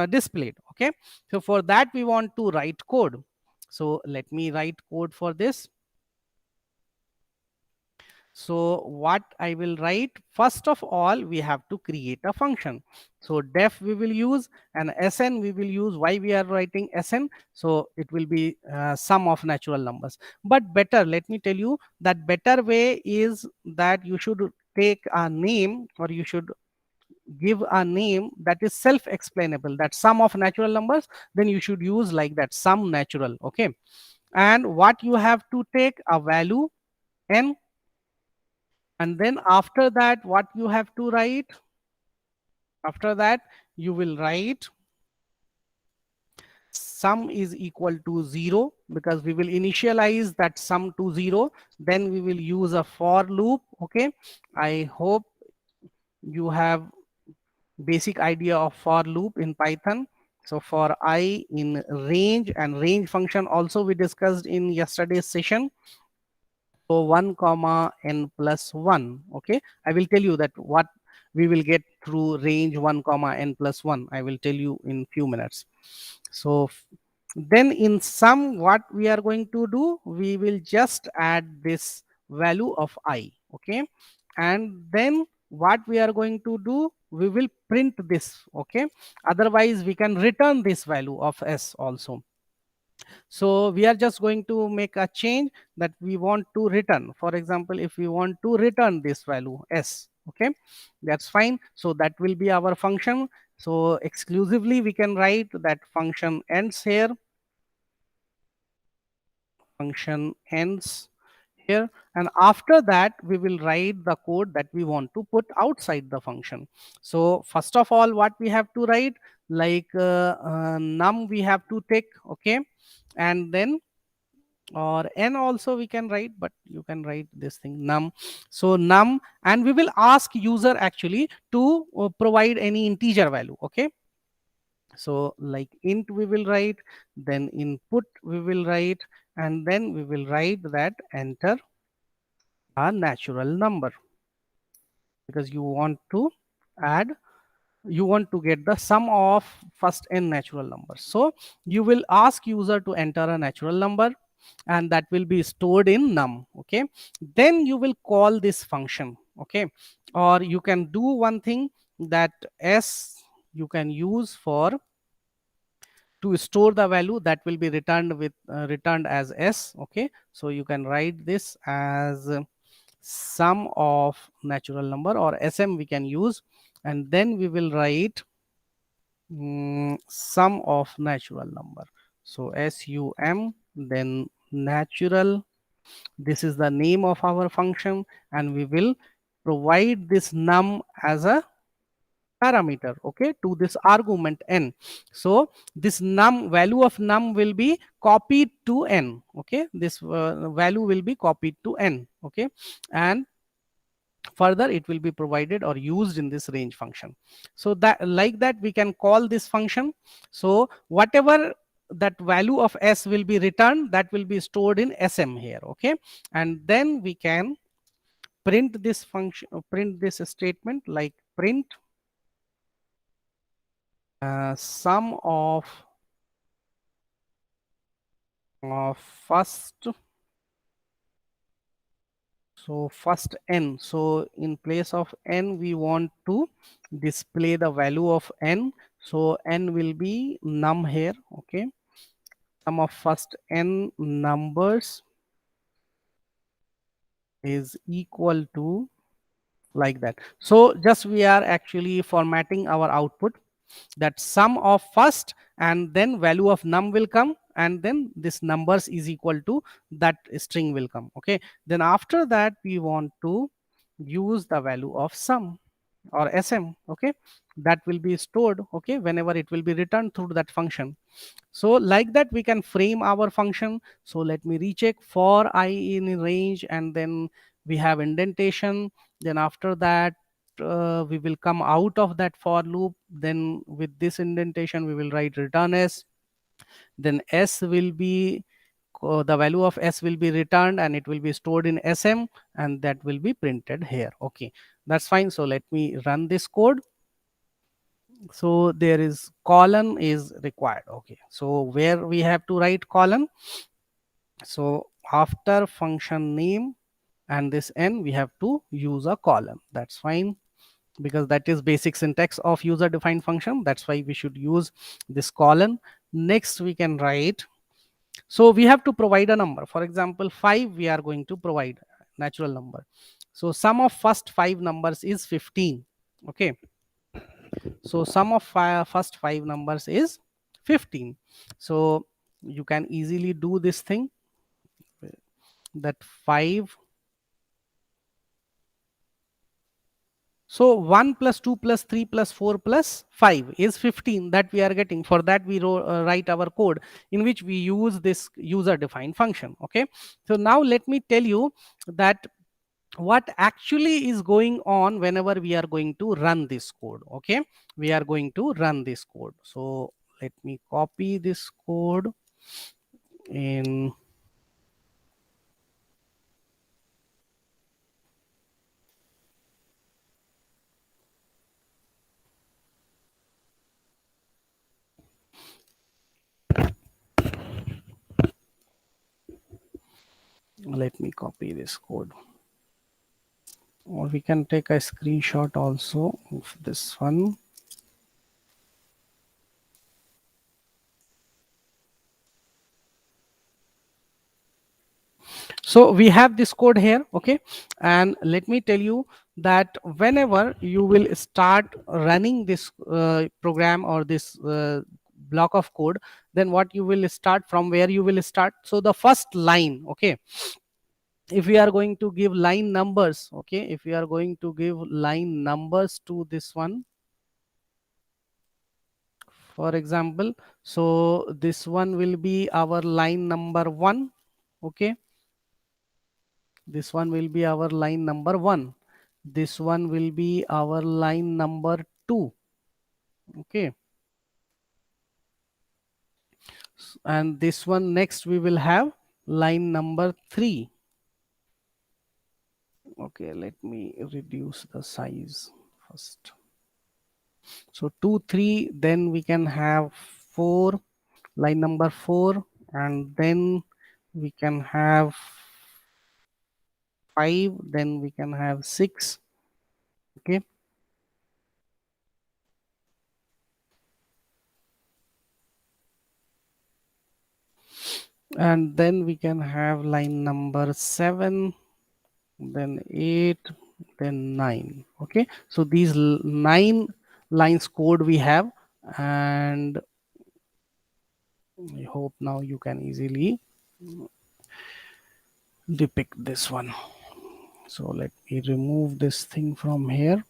Speaker 1: displayed. Okay, so for that we want to write code. So let me write code for this. So what I will write, first of all we have to create a function. So def we will use, and sn we will use. Why we are writing sn? So it will be sum of natural numbers. But better, let me tell you that better way is that you should take a name, or you should give a name that is self-explainable, that sum of natural numbers, then you should use like that, sum natural. Okay, and what you have to take a value n, and then after that what you have to write, after that you will write sum is equal to 0, because we will initialize that sum to 0. Then we will use a for loop. Okay, I hope you have basic idea of for loop in Python. So for I in range, and range function also we discussed in yesterday's session. So 1 comma n plus 1. Okay, I will tell you that what we will get through range 1 comma n plus 1. I will tell you in few minutes. So then in sum, what we are going to do, we will just add this value of I. Okay, and then what we are going to do, we will print this. Okay, otherwise we can return this value of s also. So we are just going to make a change that we want to return. For example, if we want to return this value s, okay, that's fine. So that will be our function. So exclusively we can write that function ends here, function ends here, and after that we will write the code that we want to put outside the function. So first of all, what we have to write, like num we have to take, okay, and then, or n also we can write, but you can write this thing num. So num, and we will ask user actually to provide any integer value, okay. So like int we will write, then input we will write, and then we will write that enter a natural number, because you want to add, you want to get the sum of first n natural numbers. So you will ask user to enter a natural number, and that will be stored in num, okay. Then you will call this function, okay. Or you can do one thing, that s you can use for to store the value that will be returned with returned as s, okay. So you can write this as sum of natural number, or sm we can use, and then we will write sum of natural number. So sum, then natural, this is the name of our function, and we will provide this num as a parameter, okay, to this argument n. So this num, value of num will be copied to n, okay. This value will be copied to n, okay, and further it will be provided or used in this range function. So that, like that, we can call this function. So whatever that value of s will be returned, that will be stored in sm here, okay. And then we can print this function, print this statement, like print sum of first, so first n. So in place of n we want to display the value of n, so n will be num here, okay. Sum of first n numbers is equal to, like that. So just we are actually formatting our output, that sum of first and then value of num will come, and then this numbers is equal to that string will come, okay. Then after that we want to use the value of sum or sm, okay, that will be stored, okay, whenever it will be returned through that function. So like that we can frame our function. So let me recheck, for I in range, and then we have indentation. Then after that we will come out of that for loop, then with this indentation we will write return s, then s will be the value of s will be returned, and it will be stored in sm, and that will be printed here, okay. That's fine. So let me run this code. So there is colon is required, okay. So where we have to write colon, so after function name and this n we have to use a colon. That's fine, because that is basic syntax of user defined function. That's why we should use this colon. Next we can write, so we have to provide a number. For example, 5 we are going to provide natural number. So sum of first 5 numbers is 15, okay. So sum of first 5 numbers is 15. So you can easily do this thing, that 5. So 1 plus 2 plus 3 plus 4 plus 5 is 15 that we are getting. For that we write our code in which we use this user defined function, okay. So now let me tell you that what actually is going on whenever we are going to run this code, okay. We are going to run this code. So let me copy this code in, let me copy this code, or we can take a screenshot also of this one. So we have this code here, okay. And let me tell you that whenever you will start running this program or this block of code, then what you will start from, where you will start. So the first line, okay, if we are going to give line numbers, okay, if we are going to give line numbers to this one, for example, so this one will be our line number 1, okay, this one will be our line number 1, this one will be our line number 2, okay, and this one next we will have line number 3. Okay, let me reduce the size first. So 2 3, then we can have 4, line number 4, and then we can have 5, then we can have 6, okay, and then we can have line number 7, then 8, then 9, okay. So these 9 lines code we have, and I hope now you can easily depict this one. So let me remove this thing from here.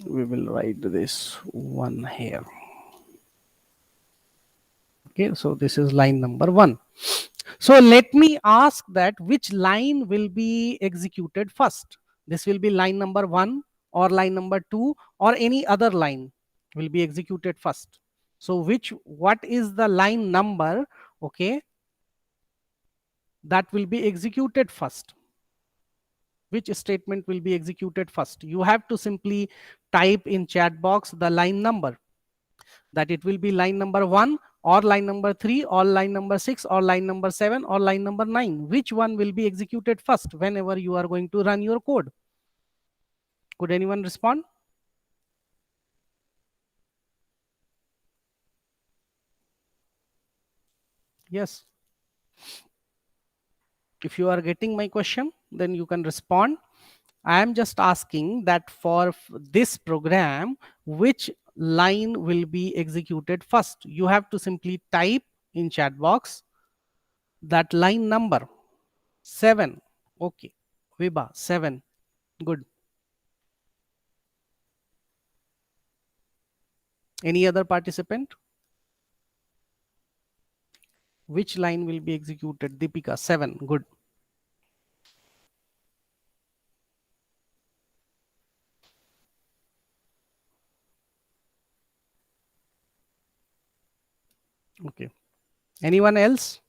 Speaker 1: We will write this one here. Okay, so this is line number 1. So let me ask that which line will be executed first. This will be line number 1 or line number 2 or any other line will be executed first. So what is the line number, okay, that will be executed first? Which statement will be executed first? You have to simply type in chat box the line number, that it will be line number 1 or line number 3 or line number 6 or line number 7 or line number 9. Which one will be executed first whenever you are going to run your code? Could anyone respond? Yes. If you are getting my question, then you can respond. I am just asking that for this program, which line will be executed first? You have to simply type in chat box that line number 7. Okay, Viba 7. Good. Any other participant? Which line will be executed? Deepika 7. Good. Okay. Anyone else?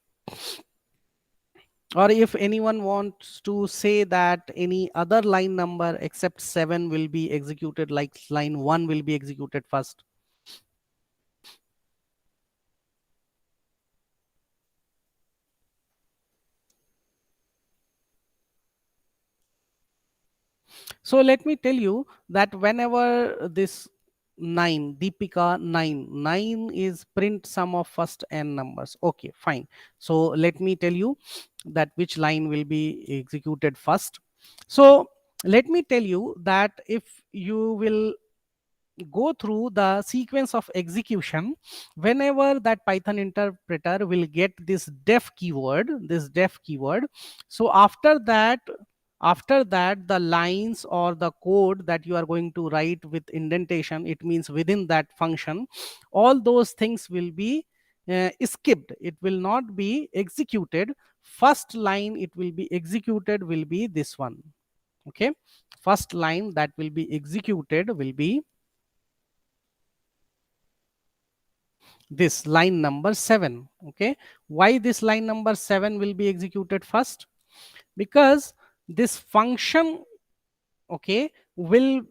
Speaker 1: Or if anyone wants to say that any other line number except 7 will be executed, like line 1 will be executed first. So let me tell you that whenever this 9, Deepika 9 is print sum of first n numbers. Okay, fine. So let me tell you that which line will be executed first. So let me tell you that if you will go through the sequence of execution, whenever that Python interpreter will get this def keyword, so after that the lines or the code that you are going to write with indentation, it means within that function, all those things will be skipped. It will not be executed. First line it will be executed will be this one. Okay, first line that will be executed will be this line number 7. Okay, why this line number 7 will be executed first? Because this function, okay, will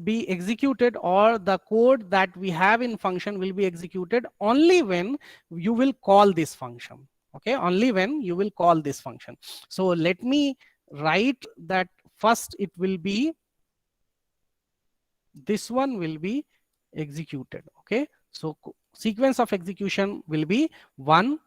Speaker 1: be executed, or the code that we have in function will be executed only when you will call this function. Okay, only when you will call this function. So let me write that first it will be, this one will be executed. Okay, so sequence of execution will be 1,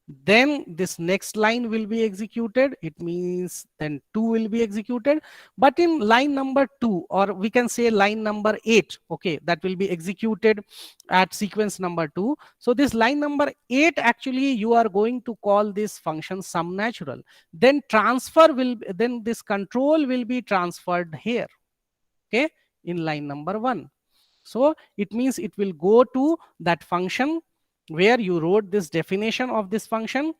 Speaker 1: then this next line will be executed. It means then 2 will be executed. But in line number 2, or we can say line number 8, okay, that will be executed at sequence number 2. So this line number 8, actually you are going to call this function sum natural. Then then this control will be transferred here, okay, in line number 1. So it means it will go to that function where you wrote this definition of this function,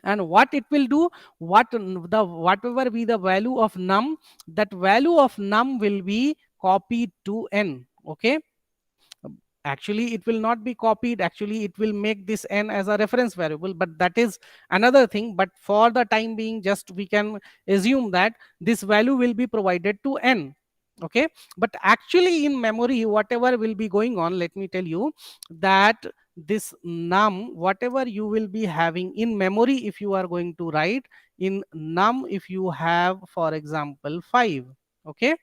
Speaker 1: and what it will do, whatever be the value of num, that value of num will be copied to n, okay. Actually it will not be copied, actually it will make this n as a reference variable, but that is another thing. But for the time being, just we can assume that this value will be provided to n, okay. But actually in memory, whatever will be going on, let me tell you that this num, whatever you will be having in memory, if you are going to write in num, if you have for example 5, okay,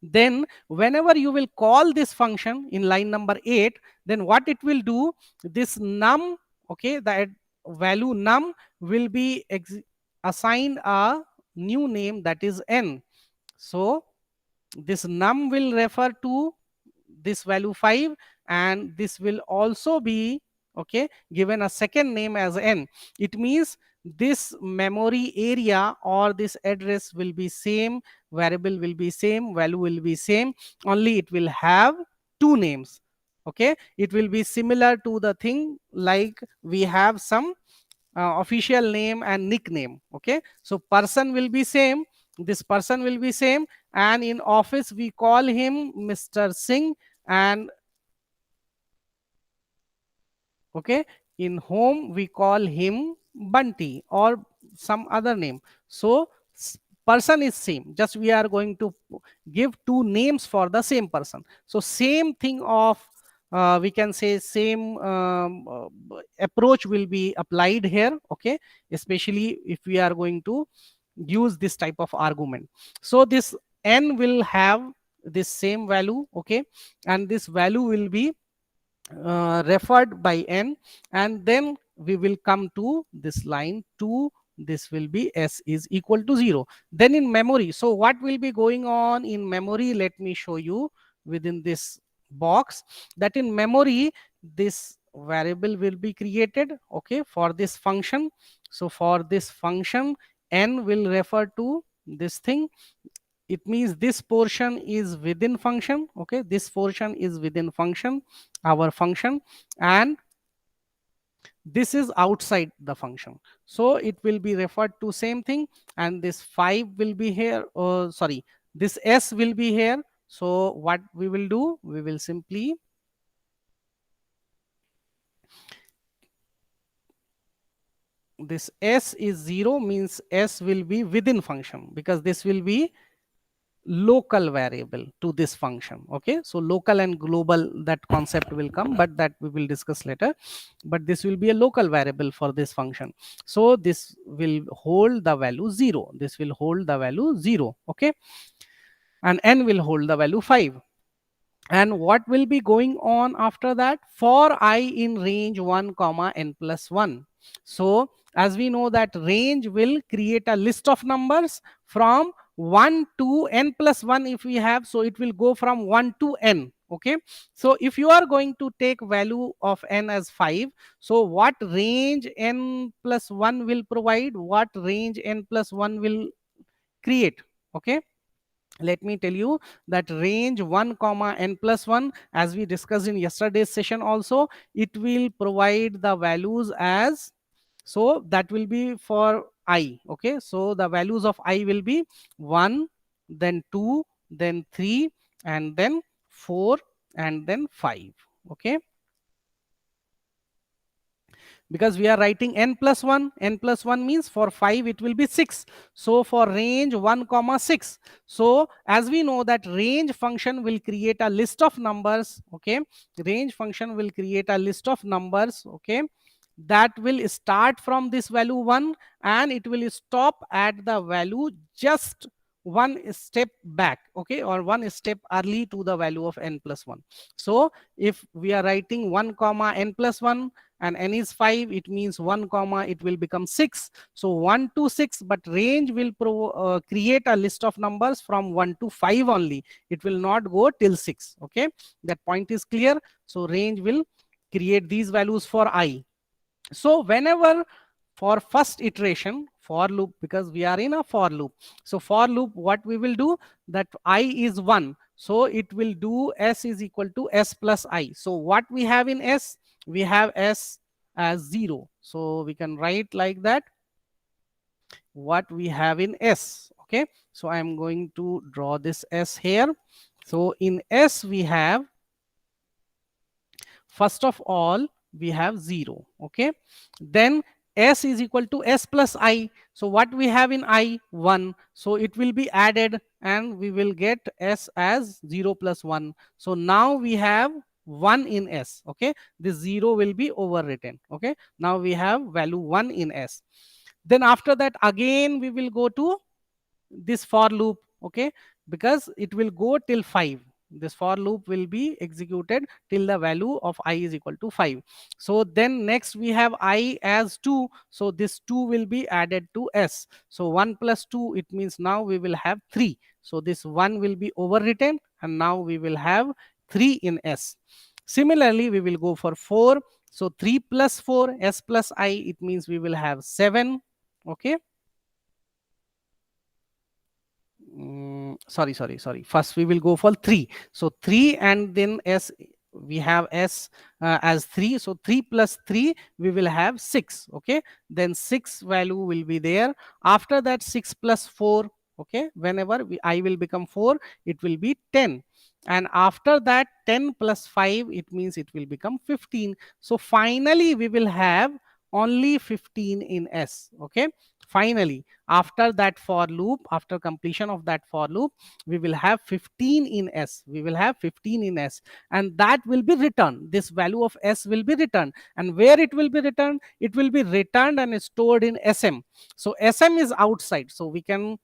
Speaker 1: then whenever you will call this function in line number 8, then what it will do, this num, okay, that value num will be assigned a new name, that is n. So this num will refer to this value 5, and this will also be, okay, given a second name as n. It means this memory area or this address will be same, variable will be same, value will be same, only it will have two names, okay. It will be similar to the thing like we have some official name and nickname, okay. So person will be same, this person will be same, and in office we call him Mr. Singh, and okay, in home we call him Bunty or some other name. So person is same, just we are going to give two names for the same person. So same thing of we can say same approach will be applied here, okay, especially if we are going to use this type of argument. So this n will have this same value, okay, and this value will be referred by n, and then we will come to this line 2, this will be s is equal to 0. Then in memory, so what will be going on in memory, let me show you within this box, that in memory this variable will be created, okay, for this function. So for this function, n will refer to this thing. It means this portion is within function, okay, this portion is within function, our function, and this is outside the function. So it will be referred to same thing, and this 5 will be here, sorry, this s will be here. So what we will do, we will simply this s is 0 means s will be within function, because this will be local variable to this function, okay. So local and global, that concept will come, but that we will discuss later. But this will be a local variable for this function, so this will hold the value 0, this will hold the value 0, okay, and n will hold the value 5. And what will be going on after that, for I in range 1 comma n plus 1. So as we know that range will create a list of numbers from 1 to n plus 1 if we have, so it will go from 1 to n, okay. So if you are going to take value of n as 5, so what range n plus 1 will provide, what range n plus 1 will create, okay. Let me tell you that range 1 comma n plus 1, as we discussed in yesterday's session also, it will provide the values as, so that will be for I, okay. So the values of I will be 1, then 2, then 3, and then 4, and then 5, okay. Because we are writing n plus 1, n plus 1 means for 5 it will be 6. So for range 1 comma 6, so as we know that range function will create a list of numbers, okay, range function will create a list of numbers, okay, that will start from this value 1, and it will stop at the value just one step back, okay, or one step early to the value of n plus 1. So if we are writing 1 comma n plus 1 and n is 5, it means 1 comma it will become 6. So 1 to 6, but range will create a list of numbers from 1 to 5 only. It will not go till 6. Okay, that point is clear. So range will create these values for I. So whenever, for first iteration for loop, because we are in a for loop, so for loop what we will do, that I is 1, so it will do s is equal to s plus I. So what we have in s, we have s as 0, so we can write like that what we have in s. Okay, so I am going to draw this s here. So in s we have, first of all we have 0. Okay, then s is equal to s plus I. So what we have in I, 1, so it will be added and we will get s as 0 plus 1. So now we have 1 in s. Okay, this 0 will be overwritten. Okay, now we have value 1 in s. Then after that again we will go to this for loop. Okay, because it will go till 5. This for loop will be executed till the value of I is equal to 5. So then next we have I as 2, so this 2 will be added to s. So 1 plus 2, it means now we will have 3. So this 1 will be overwritten and now we will have 3 in s. Similarly we will go for 4. So 3 plus 4, s plus I, it means we will have 7. Okay, sorry, first we will go for 3. So 3 and then s, we have s as 3, so 3 plus 3 we will have 6. Okay, then 6 value will be there. After that 6 plus 4, okay, whenever I will become 4, it will be 10. And after that 10 plus 5, it means it will become 15. So finally we will have only 15 in s. Okay, finally after that for loop, after completion of that for loop, we will have 15 in s. We will have 15 in s, and that will be returned. This value of s will be returned. And where it will be returned? It will be returned and stored in sm. So sm is outside, so we can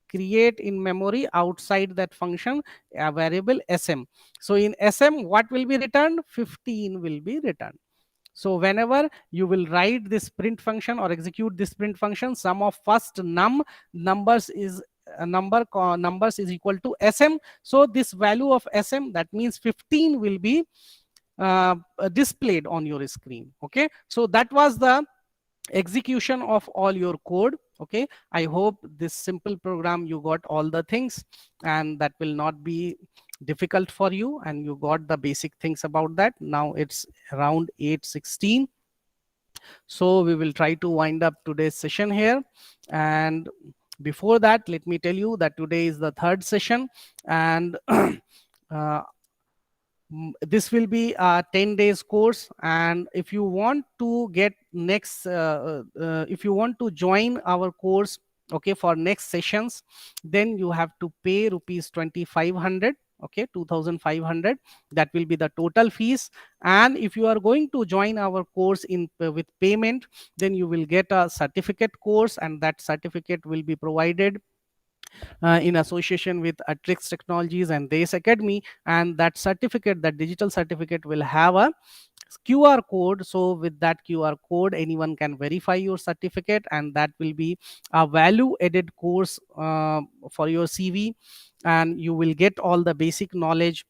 Speaker 1: create in memory outside that function a variable sm. So in sm what will be returned? 15 will be returned. So whenever you will write this print function or execute this print function, sum of first numbers is numbers is equal to sm. So this value of sm, that means 15, will be displayed on your screen. Okay, so that was the execution of all your code. Okay, I hope this simple program you got all the things, and that will not be difficult for you, and you got the basic things about that. Now it's around 8:16, so we will try to wind up today's session here. And before that, let me tell you that today is the third session, and uh, this will be a 10 days course. And if you want to get next if you want to join our course, okay, for next sessions, then you have to pay rupees 2500. Okay, 2500, that will be the total fees. And if you are going to join our course in with payment, then you will get a certificate course, and that certificate will be provided in association with Atrix Technologies and Days Academy. And that certificate, that digital certificate, will have a QR code. So with that QR code, anyone can verify your certificate, and that will be a value added course for your CV. And you will get all the basic knowledge,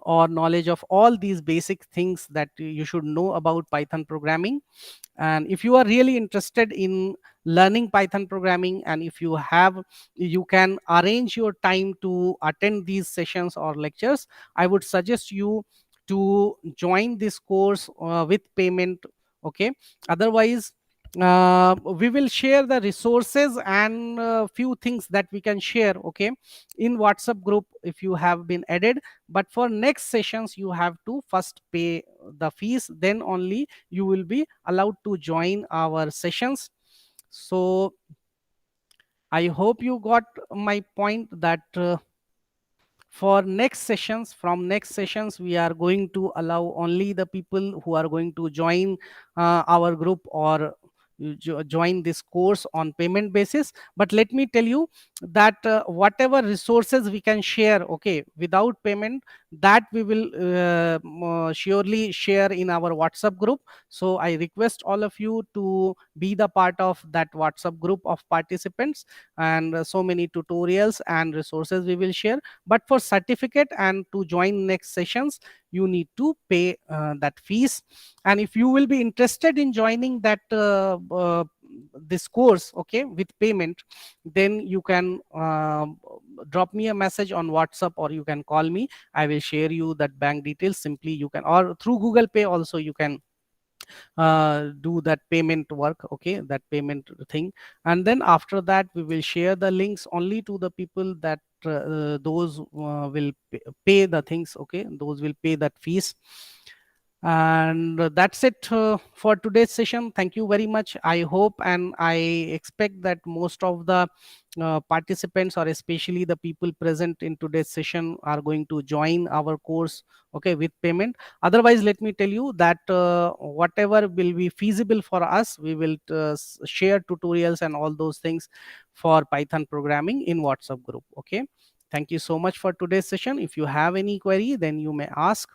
Speaker 1: or knowledge of all these basic things that you should know about Python programming. And if you are really interested in learning Python programming, and if you have, you can arrange your time to attend these sessions or lectures, I would suggest you to join this course with payment. Okay, otherwise we will share the resources and few things that we can share, okay, in WhatsApp group if you have been added. But for next sessions you have to first pay the fees, then only you will be allowed to join our sessions. So I hope you got my point, that for next sessions, from next sessions, we are going to allow only the people who are going to join our group, or join this course on payment basis. But let me tell you that whatever resources we can share, okay, without payment, that we will surely share in our WhatsApp group. So I request all of you to be the part of that WhatsApp group of participants, and so many tutorials and resources we will share. But for certificate and to join next sessions, you need to pay that fees. And if you will be interested in joining that this course, okay, with payment, then you can drop me a message on WhatsApp, or you can call me. I will share you that bank details. Simply you can, or through Google Pay also you can do that payment work, okay, that payment thing. And then after that we will share the links only to the people that those will pay the things, okay, those will pay that fees. And that's it for today's session. Thank you very much. I hope and I expect that most of the participants, or especially the people present in today's session, are going to join our course, okay, with payment. Otherwise, let me tell you that whatever will be feasible for us, we will share tutorials and all those things for Python programming in WhatsApp group, okay. Thank you so much for today's session. If you have any query, then you may ask.